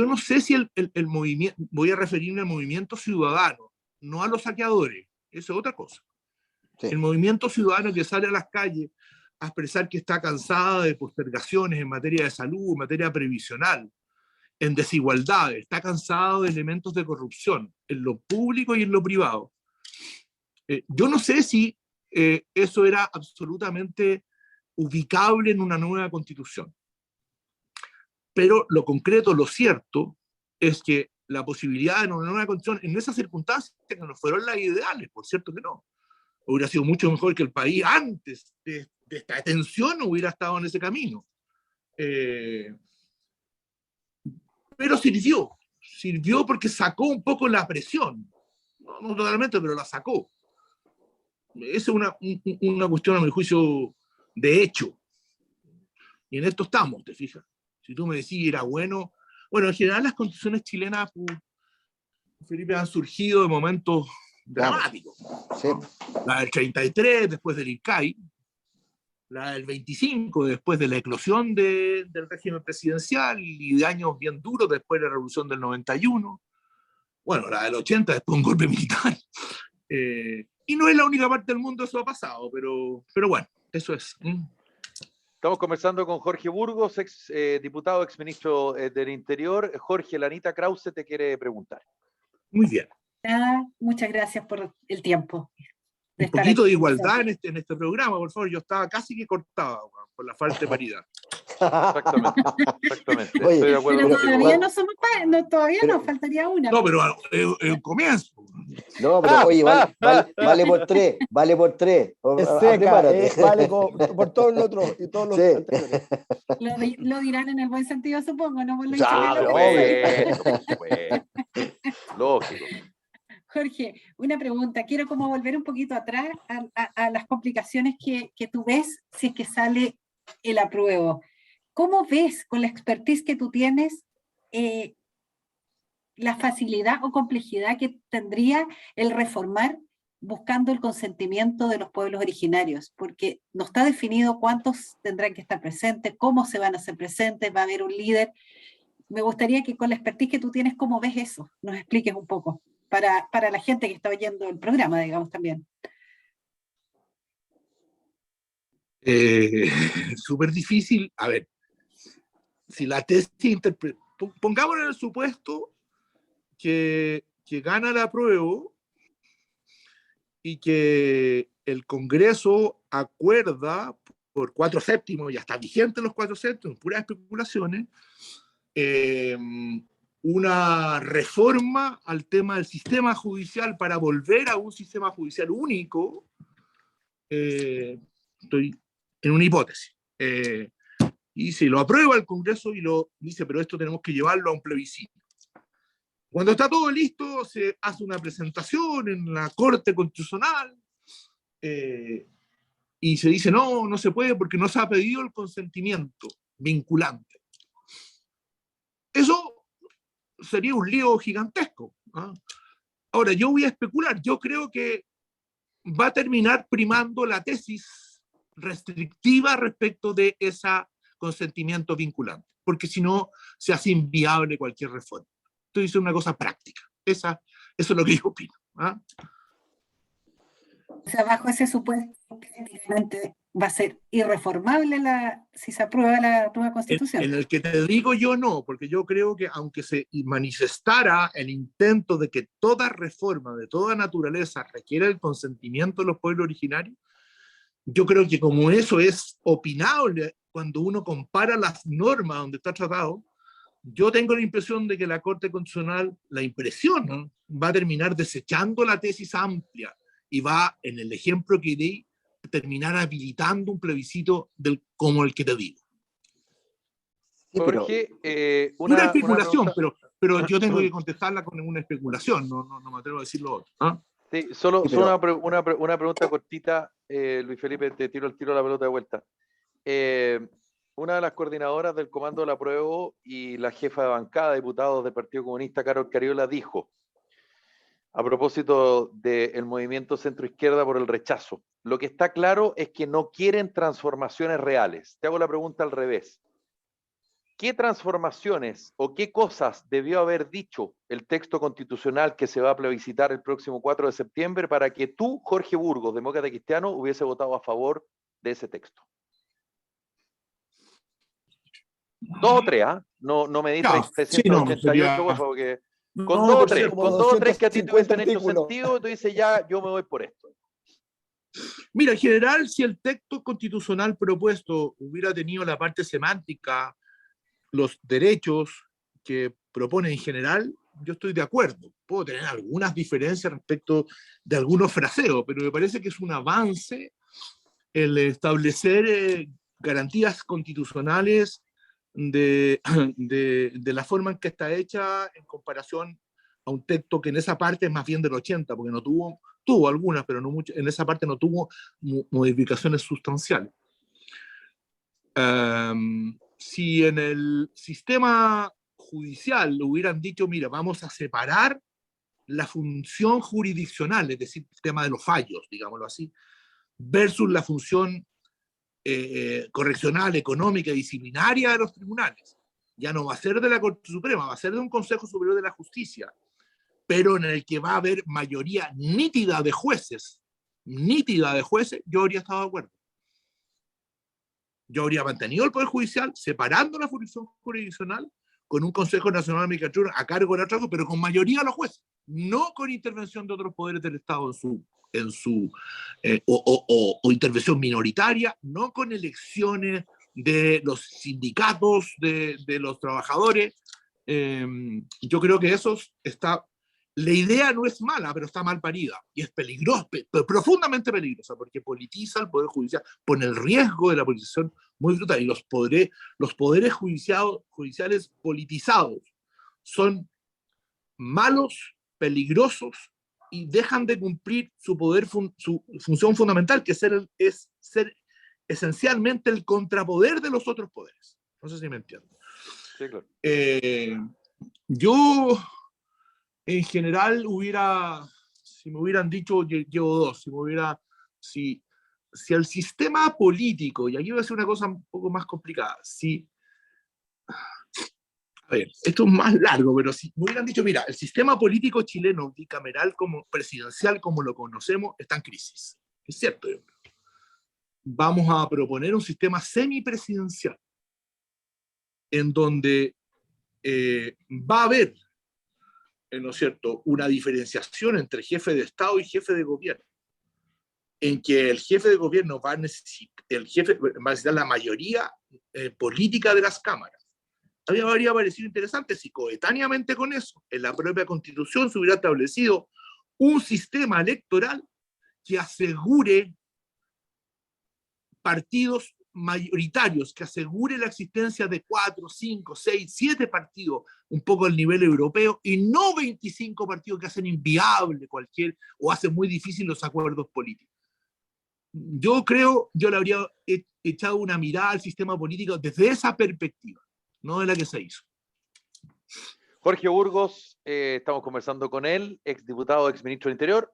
no sé si el movimiento, voy a referirme al movimiento ciudadano, no a los saqueadores, eso es otra cosa. Sí. El movimiento ciudadano que sale a las calles a expresar que está cansada de postergaciones en materia de salud, en materia previsional, en desigualdades, está cansado de elementos de corrupción en lo público y en lo privado. Yo no sé si eso era absolutamente ubicable en una nueva constitución. Pero lo concreto, lo cierto, es que la posibilidad de una nueva constitución en esas circunstancias que no fueron las ideales, por cierto que no. Hubiera sido mucho mejor que el país antes de esta tensión hubiera estado en ese camino. Pero sirvió porque sacó un poco la presión. No totalmente, pero la sacó. Esa es una cuestión, a mi juicio, de hecho. Y en esto estamos, ¿te fijas? Si tú me decís, era bueno. Bueno, en general las constituciones chilenas, Felipe, han surgido de momentos dramáticos. Sí. La del 33, después del IRCAI. La del 25, después de la eclosión del régimen presidencial y de años bien duros después de la revolución del 91. Bueno, la del 80, después un golpe militar. Y no es la única parte del mundo eso ha pasado, pero bueno, eso es. Estamos conversando con Jorge Burgos, ex diputado, ex ministro del Interior. Jorge, la Anita Krause te quiere preguntar. Muy bien. Muchas gracias por el tiempo. Un poquito de igualdad en este programa, por favor. Yo estaba casi que cortado por la falta de paridad. Exactamente. Oye, estoy de acuerdo. Pero todavía no somos nos faltaría una. No, pero el comienzo. No, pero oye, vale por tres. Es seca, vale por todos los otros y todos los anteriores. Lo dirán en el buen sentido, supongo, no por lo lógico. Jorge, una pregunta. Quiero como volver un poquito atrás a las complicaciones que tú ves si es que sale el apruebo. ¿Cómo ves, con la expertise que tú tienes, la facilidad o complejidad que tendría el reformar buscando el consentimiento de los pueblos originarios? Porque no está definido cuántos tendrán que estar presentes, cómo se van a hacer presentes, va a haber un líder. Me gustaría que con la expertise que tú tienes, ¿cómo ves eso? Nos expliques un poco, para la gente que está oyendo el programa, digamos, también. Súper difícil. A ver, si la tesis pongamos en el supuesto que gana el apruebo y que el Congreso acuerda por 4/7, ya está vigente los 4/7, puras especulaciones, una reforma al tema del sistema judicial para volver a un sistema judicial único. Estoy en una hipótesis. Y si lo aprueba el Congreso y lo dice, pero esto tenemos que llevarlo a un plebiscito. Cuando está todo listo, se hace una presentación en la Corte Constitucional y se dice, no se puede porque no se ha pedido el consentimiento vinculante. Eso sería un lío gigantesco. Ahora, yo voy a especular. Yo creo que va a terminar primando la tesis restrictiva respecto de ese consentimiento vinculante, porque si no se hace inviable cualquier reforma. Estoy diciendo una cosa práctica. Eso es lo que yo opino. ¿Ah? O sea, bajo ese supuesto, prácticamente va a ser irreformable si se aprueba la nueva Constitución. En el que te digo yo no, porque yo creo que aunque se manifestara el intento de que toda reforma de toda naturaleza requiera el consentimiento de los pueblos originarios, yo creo que como eso es opinable cuando uno compara las normas donde está tratado, yo tengo la impresión de que la Corte Constitucional, la impresión, ¿no?, va a terminar desechando la tesis amplia y va, en el ejemplo que di, terminar habilitando un plebiscito como el que te digo. Sí, pero Jorge, Una especulación, pregunta. pero yo tengo que contestarla con una especulación, no me atrevo a decir lo otro. ¿Ah? Sí, solo Sí, pero- una pregunta cortita, Luis Felipe, te tiro el tiro la pelota de vuelta. Una de las coordinadoras del Comando del Apruebo y la jefa de bancada de diputados del Partido Comunista, Carol Cariola, dijo, a propósito del movimiento centro-izquierda por el rechazo, lo que está claro es que no quieren transformaciones reales. Te hago la pregunta al revés. ¿Qué transformaciones o qué cosas debió haber dicho el texto constitucional que se va a plebiscitar el próximo 4 de septiembre para que tú, Jorge Burgos, demócrata cristiano, hubiese votado a favor de ese texto? 2 o 3, ¿ah? No me di Ya, sí, no, 388 sería... cosas, porque con No, 2 o por 3, cierto. con 2 o 3 que a ti te 250 hubiesen hecho artículos. sentido, tú dices, ya, yo me voy por esto. Mira, en general, si el texto constitucional propuesto hubiera tenido la parte semántica, los derechos que propone en general, yo estoy de acuerdo. Puedo tener algunas diferencias respecto de algunos fraseos, pero me parece que es un avance el establecer garantías constitucionales de la forma en que está hecha en comparación a un texto que en esa parte es más bien del 80, porque no tuvo algunas, pero no mucho, en esa parte no tuvo modificaciones sustanciales. Si en el sistema judicial le hubieran dicho, mira, vamos a separar la función jurisdiccional, es decir, el tema de los fallos, digámoslo así, versus la función correccional, económica y disciplinaria de los tribunales. Ya no va a ser de la Corte Suprema, va a ser de un Consejo Superior de la Justicia, pero en el que va a haber mayoría nítida de jueces, yo habría estado de acuerdo. Yo habría mantenido el Poder Judicial, separando la función jurisdiccional con un Consejo Nacional de Magistratura a cargo del atraco, pero con mayoría de los jueces, no con intervención de otros poderes del Estado o intervención minoritaria, no con elecciones de los sindicatos, de los trabajadores. Yo creo que la idea no es mala, pero está mal parida y es peligrosa, profundamente peligrosa, porque politiza el Poder Judicial, pone el riesgo de la politización muy brutal, y los poderes judiciales politizados son malos, peligrosos, y dejan de cumplir su función fundamental, que es ser esencialmente el contrapoder de los otros poderes. No sé si me entienden. Sí, claro. Yo, en general, si me hubieran dicho, llevo dos, si el sistema político, y aquí voy a hacer una cosa un poco más complicada, a ver, esto es más largo, pero si me hubieran dicho, mira, el sistema político chileno, bicameral, como presidencial, como lo conocemos, está en crisis. Es cierto. Vamos a proponer un sistema semipresidencial, en donde va a haber, ¿no es cierto?, una diferenciación entre jefe de Estado y jefe de gobierno, en que el jefe de gobierno va a necesitar la mayoría política de las cámaras. A mí me habría parecido interesante si coetáneamente con eso, en la propia Constitución se hubiera establecido un sistema electoral que asegure partidos mayoritarios, que asegure la existencia de 4, 5, 6, 7 partidos, un poco al nivel europeo, y no 25 partidos que hacen inviable o hacen muy difícil los acuerdos políticos. Yo le habría echado una mirada al sistema político desde esa perspectiva, no de la que se hizo. Jorge Burgos, estamos conversando con él, exdiputado, exministro del Interior.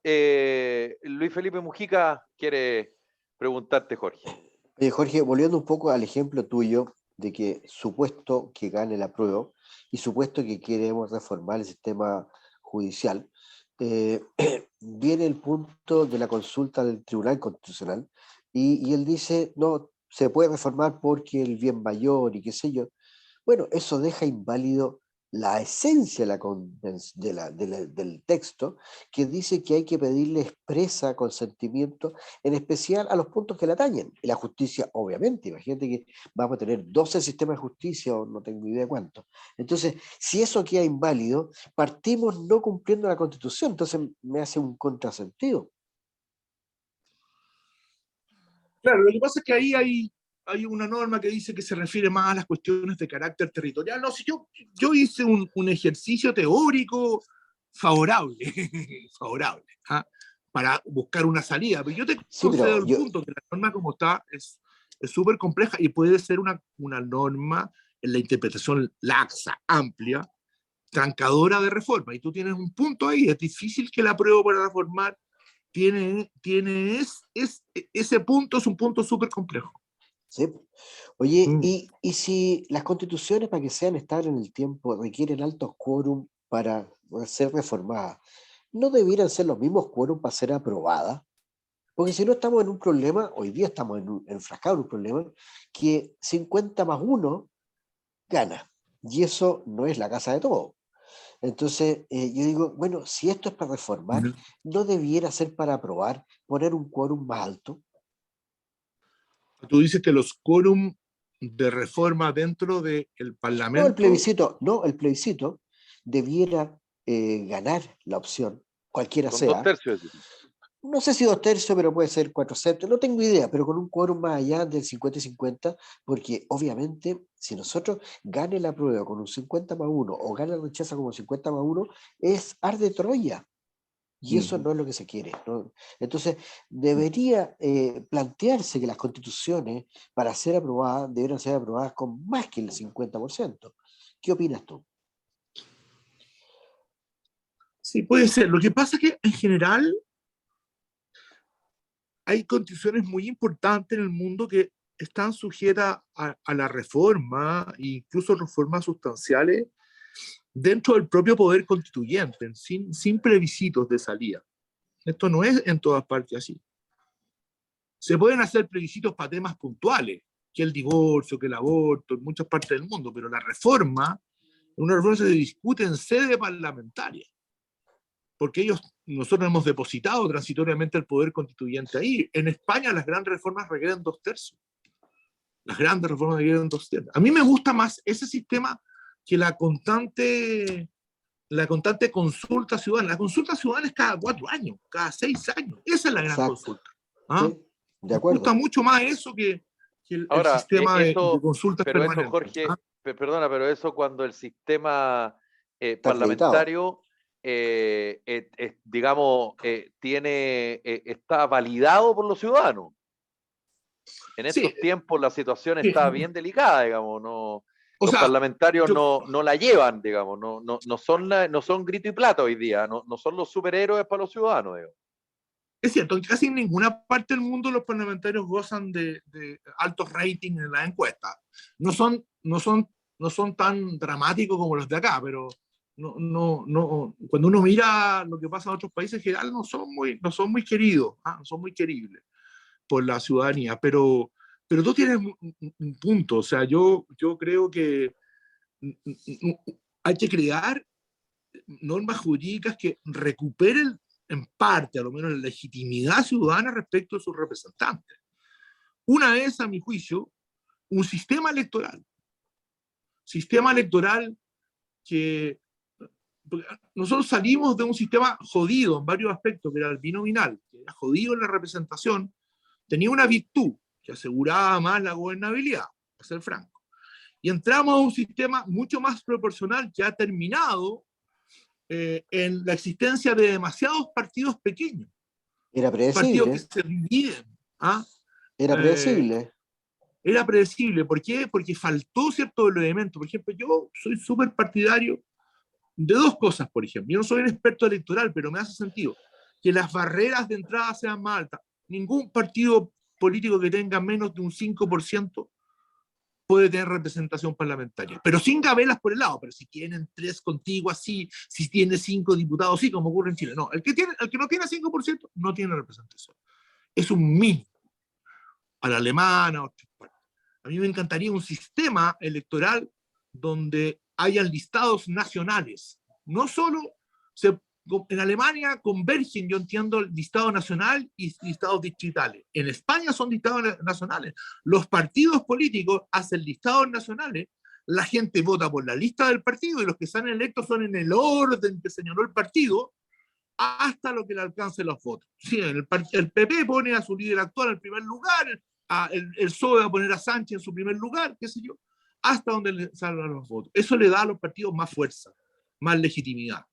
Luis Felipe Mujica quiere preguntarte, Jorge. Oye, Jorge, volviendo un poco al ejemplo tuyo de que supuesto que gane la prueba y supuesto que queremos reformar el sistema judicial, viene el punto de la consulta del Tribunal Constitucional y él dice, no, se puede reformar porque el bien mayor y qué sé yo. Bueno, eso deja inválido la esencia del texto, que dice que hay que pedirle expresa consentimiento, en especial a los puntos que le atañen. Y la justicia, obviamente, imagínate que vamos a tener 12 sistemas de justicia, o no tengo idea cuántos. Entonces, si eso queda inválido, partimos no cumpliendo la Constitución, entonces me hace un contrasentido. Claro, lo que pasa es que ahí hay una norma que dice que se refiere más a las cuestiones de carácter territorial. No, si yo hice un ejercicio teórico favorable, favorable, ¿ah? Para buscar una salida, pero yo te concedo el punto que la norma como está es súper compleja y puede ser una norma en la interpretación laxa, amplia, trancadora de reforma, y tú tienes un punto ahí, es difícil que la prueba para reformar ese punto es un punto súper complejo. ¿Sí? Oye, y si las constituciones para que sean estables en el tiempo requieren altos quórum para ser reformadas, ¿no debieran ser los mismos quórum para ser aprobadas? Porque si no estamos en un problema, hoy día estamos enfrascados en un problema, que 50 más 1 gana, y eso no es la casa de todos. Entonces, yo digo, bueno, si esto es para reformar, ¿no debiera ser para aprobar, poner un quórum más alto? Tú dices que los quórum de reforma dentro del Parlamento... El plebiscito debiera ganar la opción, cualquiera Con sea. 2/3. No sé si 2/3, pero puede ser 4/7, no tengo idea, pero con un quórum más allá del 50 y 50, porque obviamente si nosotros gane la prueba con un 50 más 1 o gane el rechazo como 50 más 1, es arde Troya. Y eso no es lo que se quiere, ¿no? Entonces, debería plantearse que las constituciones, para ser aprobadas, deberían ser aprobadas con más que el 50%. ¿Qué opinas tú? Sí, puede ser. Lo que pasa es que, en general, hay constituciones muy importantes en el mundo que están sujetas a la reforma, incluso reformas sustanciales, dentro del propio poder constituyente, sin plebiscitos de salida. Esto no es en todas partes así. Se pueden hacer plebiscitos para temas puntuales, que el divorcio, que el aborto, en muchas partes del mundo, pero la reforma, una reforma se discute en sede parlamentaria, porque nosotros hemos depositado transitoriamente el poder constituyente ahí. En España las grandes reformas requieren 2/3. Las grandes reformas requieren 2/3. A mí me gusta más ese sistema que la constante consulta ciudadana. La consulta ciudadana es cada 4 años, cada 6 años. Esa es la gran consulta. ¿Ah? Sí, de acuerdo. Me gusta mucho más eso que el sistema de consultas permanentes. Eso, Jorge, perdona, pero eso cuando el sistema parlamentario digamos, está validado por los ciudadanos. En estos tiempos la situación está bien delicada, digamos, no. Los parlamentarios no la llevan, digamos, no son grito y plata hoy día, no son los superhéroes para los ciudadanos, digamos. Es cierto, que casi en ninguna parte del mundo los parlamentarios gozan de altos ratings en las encuestas. No son tan dramáticos como los de acá, pero cuando uno mira lo que pasa en otros países en general no son muy queridos, no son muy queribles por la ciudadanía, pero tú tienes un punto. O sea, yo creo que hay que crear normas jurídicas que recuperen en parte, a lo menos, la legitimidad ciudadana respecto a sus representantes. Una es, a mi juicio, un sistema electoral que nosotros salimos de un sistema jodido en varios aspectos, que era el binominal, que era jodido en la representación, tenía una virtud que aseguraba más la gobernabilidad, para ser franco. Y entramos a un sistema mucho más proporcional que ha terminado en la existencia de demasiados partidos pequeños. Era predecible. Partidos que se dividen. Era predecible. Era predecible. ¿Por qué? Porque faltó ciertos elementos. Por ejemplo, yo soy súper partidario de dos cosas, por ejemplo. Yo no soy un experto electoral, pero me hace sentido que las barreras de entrada sean más altas. Ningún partido político que tenga menos de un 5% puede tener representación parlamentaria, pero sin gabelas por el lado. Pero si tienen 3 contiguas, sí. Si tiene 5 diputados, sí, como ocurre en Chile. No, el que no tiene 5% no tiene representación. Es un mínimo. A la alemana, a otras partes. A mí me encantaría un sistema electoral donde hayan listados nacionales. No solo en Alemania convergen, yo entiendo, el listado nacional y listados distritales. En España son listados nacionales. Los partidos políticos hacen listados nacionales, la gente vota por la lista del partido y los que salen electos son en el orden que señaló el partido hasta lo que le alcance los votos. Sí, el PP pone a su líder actual en primer lugar, el PSOE va a poner a Sánchez en su primer lugar, qué sé yo, hasta donde le salgan los votos. Eso le da a los partidos más fuerza, más legitimidad.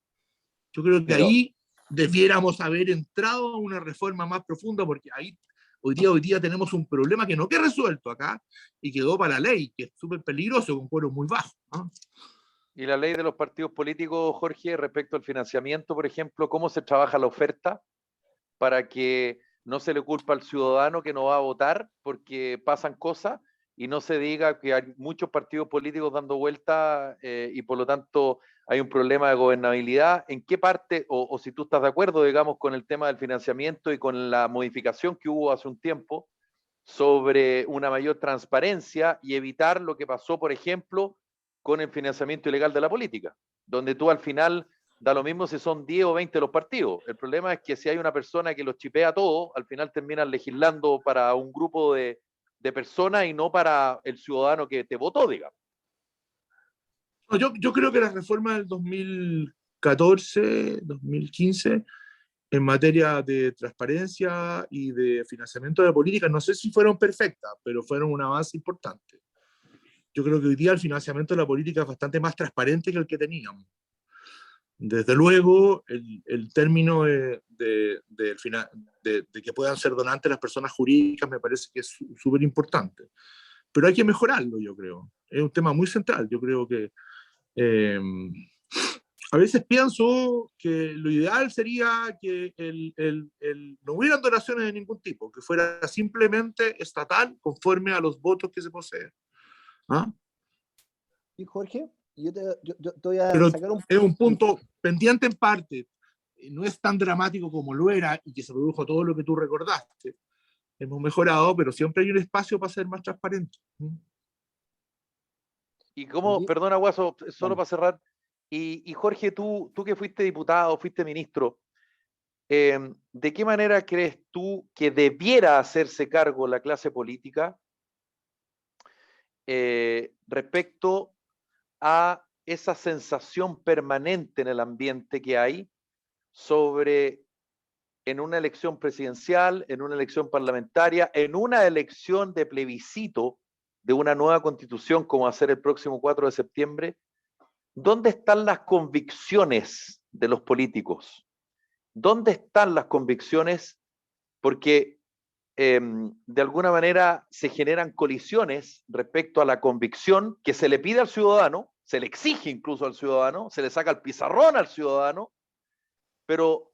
Yo creo que ahí debiéramos haber entrado a una reforma más profunda, porque ahí hoy día tenemos un problema que no quedó resuelto acá y quedó para la ley, que es súper peligroso, con cueros muy bajos, ¿no? Y la ley de los partidos políticos, Jorge, respecto al financiamiento, por ejemplo, ¿cómo se trabaja la oferta para que no se le culpa al ciudadano que no va a votar porque pasan cosas y no se diga que hay muchos partidos políticos dando vuelta y por lo tanto hay un problema de gobernabilidad? ¿En qué parte, o si tú estás de acuerdo, digamos, con el tema del financiamiento y con la modificación que hubo hace un tiempo sobre una mayor transparencia y evitar lo que pasó, por ejemplo, con el financiamiento ilegal de la política, donde tú al final da lo mismo si son 10 o 20 los partidos? El problema es que si hay una persona que los chipea todo, al final terminan legislando para un grupo de personas y no para el ciudadano que te votó, digamos. Yo creo que las reformas del 2014, 2015, en materia de transparencia y de financiamiento de políticas, no sé si fueron perfectas, pero fueron un avance importante. Yo creo que hoy día el financiamiento de la política es bastante más transparente que el que teníamos. Desde luego, el término de que puedan ser donantes las personas jurídicas me parece que es súper importante. Pero hay que mejorarlo, yo creo. Es un tema muy central. Yo creo que a veces pienso que lo ideal sería que no hubieran donaciones de ningún tipo, que fuera simplemente estatal conforme a los votos que se poseen. ¿Ah? Y Jorge, yo te voy a Pero sacar es un punto pendiente en parte. No es tan dramático como lo era y que se produjo todo lo que tú recordaste. Hemos mejorado, pero siempre hay un espacio para ser más transparente. Y cómo, perdona, Guaso, solo para cerrar, y Jorge, tú que fuiste diputado, fuiste ministro, ¿de qué manera crees tú que debiera hacerse cargo la clase política respecto a esa sensación permanente en el ambiente que hay sobre, en una elección presidencial, en una elección parlamentaria, en una elección de plebiscito de una nueva constitución como va a ser el próximo 4 de septiembre, ¿dónde están las convicciones de los políticos? ¿Dónde están las convicciones? Porque de alguna manera se generan colisiones respecto a la convicción que se le pide al ciudadano, se le exige incluso al ciudadano, se le saca el pizarrón al ciudadano, pero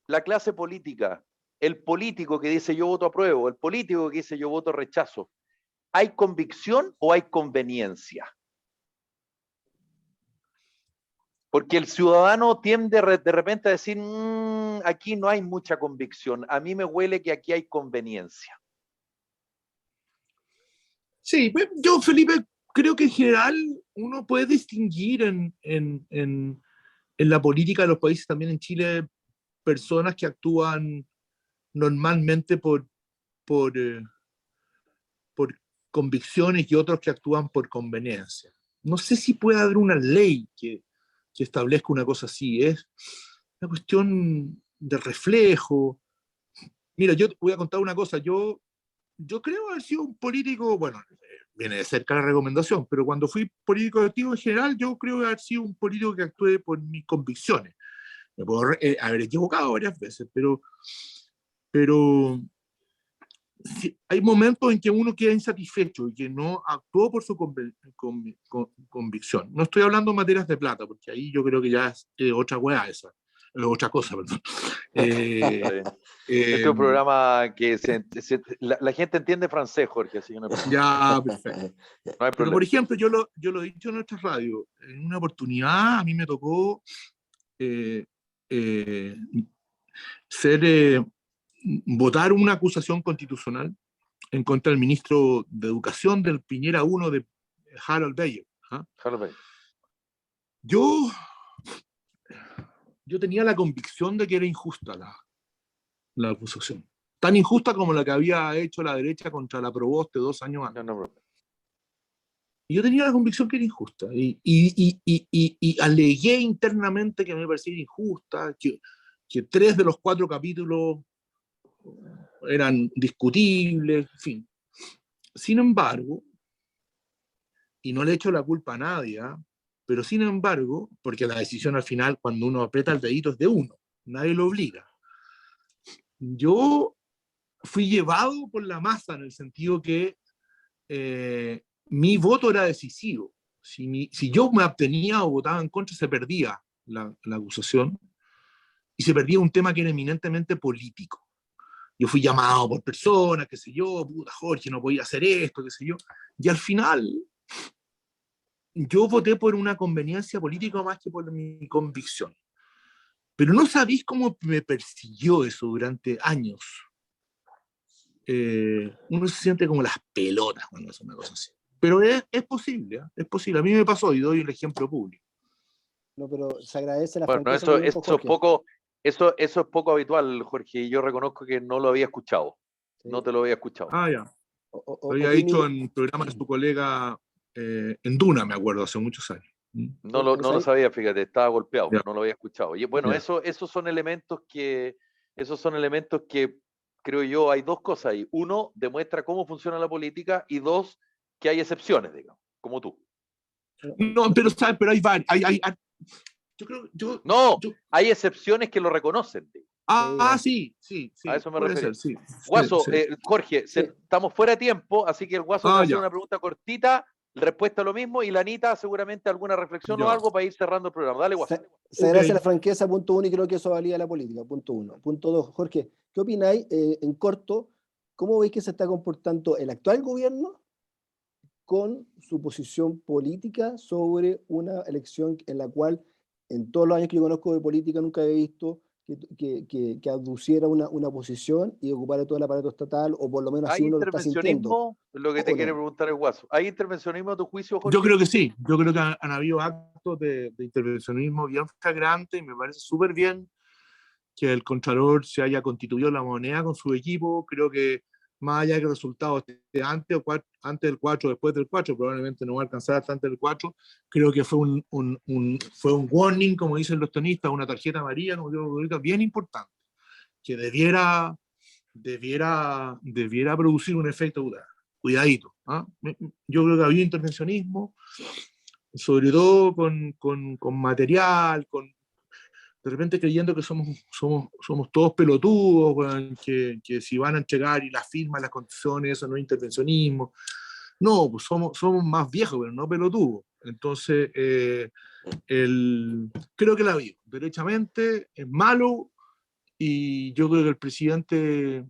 la clase política, el político que dice yo voto apruebo, el político que dice yo voto rechazo, ¿hay convicción o hay conveniencia? Porque el ciudadano tiende de repente a decir, aquí no hay mucha convicción, a mí me huele que aquí hay conveniencia. Sí, yo, Felipe, creo que en general uno puede distinguir en la política de los países, también en Chile, personas que actúan normalmente por convicciones y otros que actúan por conveniencia. No sé si puede haber una ley que establezca una cosa así. Es una cuestión de reflejo. Mira, yo voy a contar una cosa. Yo creo haber sido un político, bueno, viene de cerca la recomendación, pero cuando fui político activo en general, yo creo haber sido un político que actúe por mis convicciones. Me puedo haber equivocado varias veces, pero hay momentos en que uno queda insatisfecho y que no actuó por su convicción. No estoy hablando en materias de plata, porque ahí yo creo que ya es otra weá esa. Otra cosa, perdón. Este es un programa que la gente entiende francés, Jorge, así que no, Ya, perfecto. no hay Pero, problema. por ejemplo, yo lo he dicho en nuestra radio, en una oportunidad a mí me tocó votar una acusación constitucional en contra del ministro de Educación del Piñera 1 de Harold Bayer. Yo tenía la convicción de que era injusta la acusación. Tan injusta como la que había hecho la derecha contra la Proboste 2 años antes. Y yo tenía la convicción que era injusta. Y alegué internamente que me parecía injusta, que 3 de los 4 capítulos eran discutibles, en fin. Sin embargo, y no le echo la culpa a nadie, pero sin embargo, porque la decisión al final, cuando uno aprieta el dedito, es de uno, nadie lo obliga. Yo fui llevado por la masa en el sentido que mi voto era decisivo. Si yo me abstenía o votaba en contra, se perdía la acusación y se perdía un tema que era eminentemente político. Yo fui llamado por personas, qué sé yo, puta Jorge, no podía hacer esto, qué sé yo, y al final yo voté por una conveniencia política más que por mi convicción. Pero no sabéis cómo me persiguió eso durante años. Uno se siente como las pelotas cuando hace una cosa así. Pero es posible, ¿eh? Es posible. A mí me pasó y doy el ejemplo público. No, pero se agradece la Bueno, franqueza. eso es poco habitual, Jorge, y yo reconozco que no lo había escuchado. Sí. No te lo había escuchado. Ah, ya. Lo había dicho en programas de tu colega en Duna, me acuerdo, hace muchos años. No lo sabía, fíjate, estaba golpeado, yeah. No lo había escuchado. Y bueno, esos son elementos que creo yo, hay 2 cosas ahí. 1, demuestra cómo funciona la política, y 2, que hay excepciones, digamos, como tú. No, pero ¿sabes? Pero hay varios. Hay excepciones que lo reconocen. Sí. A eso me refiero. Sí. Guaso, Jorge, estamos fuera de tiempo, así que el Guaso va a hacer una pregunta cortita, respuesta a lo mismo, y la Anita seguramente alguna reflexión o algo para ir cerrando el programa. Dale, Guaso. Se agradece la franqueza, punto 1, y creo que eso valida la política, punto 1. Punto 2, Jorge, ¿qué opináis en corto? ¿Cómo veis que se está comportando el actual gobierno con su posición política sobre una elección en la cual, en todos los años que yo conozco de política, nunca he visto que aduciera una posición y ocupara todo el aparato estatal, o por lo menos así uno lo está sintiendo? Lo que te quiere preguntar el Guaso. ¿Hay intervencionismo a tu juicio, Jorge? Yo creo que sí. Yo creo que han habido actos de intervencionismo bien flagrantes, y me parece súper bien que el Contralor se haya constituido la moneda con su equipo. Creo que más allá de que el resultado esté antes del 4 o después del 4, probablemente no va a alcanzar hasta antes del 4, creo que fue fue un warning, como dicen los tonistas, una tarjeta amarilla, como digo, bien importante, que debiera producir un efecto cuidadito. Yo creo que había intervencionismo, sobre todo con material, de repente creyendo que somos todos pelotudos, que si van a entregar y las firmas, las condiciones, eso no es intervencionismo. No, pues somos más viejos, pero no pelotudos. Entonces, creo que la vi derechamente, es malo, y yo creo que el presidente de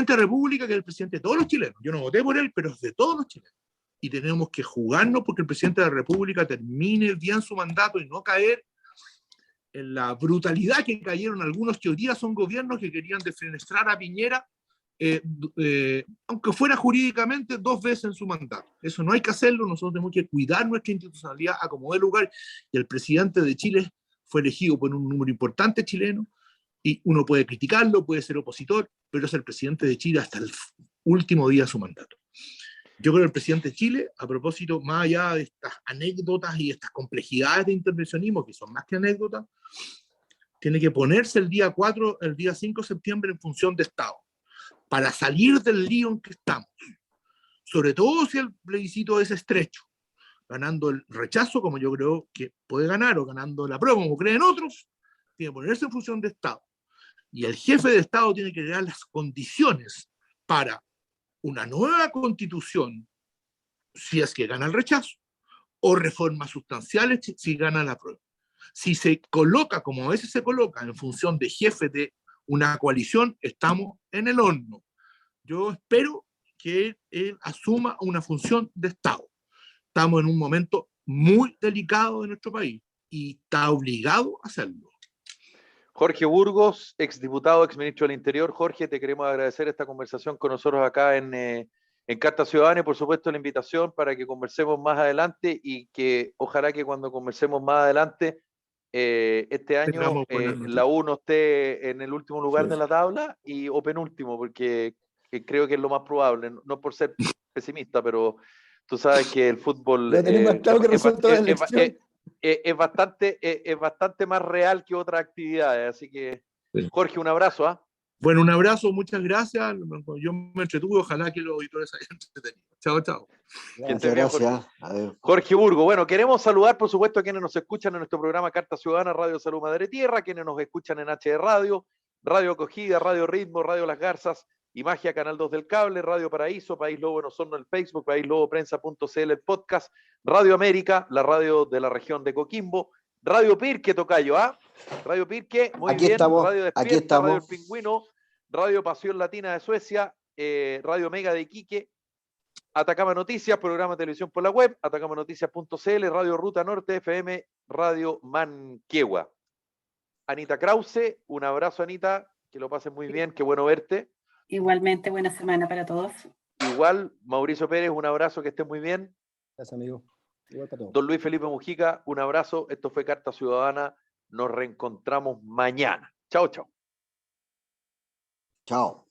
la República, que es el presidente de todos los chilenos, yo no voté por él, pero es de todos los chilenos, y tenemos que jugarnos porque el presidente de la República termine bien su mandato y no caer en la brutalidad que cayeron algunos que hoy día son gobiernos que querían defenestrar a Piñera, aunque fuera jurídicamente 2 veces en su mandato. Eso no hay que hacerlo. Nosotros tenemos que cuidar nuestra institucionalidad a como dé lugar, y el presidente de Chile fue elegido por un número importante chileno, y uno puede criticarlo, puede ser opositor, pero es el presidente de Chile hasta el último día de su mandato. Yo creo que el presidente de Chile, a propósito, más allá de estas anécdotas y estas complejidades de intervencionismo, que son más que anécdotas, tiene que ponerse el día 5 de septiembre en función de Estado, para salir del lío en que estamos. Sobre todo si el plebiscito es estrecho, ganando el rechazo, como yo creo que puede ganar, o ganando la prueba, como creen otros, tiene que ponerse en función de Estado. Y el jefe de Estado tiene que crear las condiciones para una nueva constitución si es que gana el rechazo, o reformas sustanciales si gana la prueba. Si se coloca, como a veces se coloca, en función de jefe de una coalición, estamos en el horno. Yo espero que él asuma una función de Estado. Estamos en un momento muy delicado de nuestro país y está obligado a hacerlo. Jorge Burgos, exdiputado, exministro del Interior. Jorge, te queremos agradecer esta conversación con nosotros acá en Carta Ciudadana y por supuesto la invitación para que conversemos más adelante y que ojalá que cuando conversemos más adelante este año la U no esté en el último lugar de la tabla o penúltimo, porque creo que es lo más probable, no por ser pesimista, pero tú sabes que el fútbol es bastante más real que otras actividades, así que Jorge, un abrazo. Bueno, un abrazo, muchas gracias. Yo me entretuve, ojalá que los auditores hayan entretenido. Chao, chao. Muchas gracias. Jorge Burgo. Bueno, queremos saludar, por supuesto, a quienes nos escuchan en nuestro programa Carta Ciudadana, Radio Salud Madre Tierra, quienes nos escuchan en HD Radio, Radio Acogida, Radio Ritmo, Radio Las Garzas y Magia, Canal 2 del Cable, Radio Paraíso, País Lobo en Osorno, el Facebook, PaísLoboPrensa.cl, el podcast, Radio América, la radio de la región de Coquimbo, Radio Pirque, tocayo, Radio Pirque, muy aquí bien, estamos, Radio Despierta, aquí estamos. Radio El Pingüino, Radio Pasión Latina de Suecia, Radio Mega de Iquique, Atacama Noticias, programa de televisión por la web, atacamanoticias.cl, Radio Ruta Norte, FM, Radio Manquehua. Anita Krause, un abrazo, Anita, que lo pasen muy bien, qué bueno verte. Igualmente, buena semana para todos. Igual, Mauricio Pérez, un abrazo, que estés muy bien. Gracias, amigo. Igual para todos. Don Luis Felipe Mujica, un abrazo. Esto fue Carta Ciudadana. Nos reencontramos mañana. Chao, chao. Chao.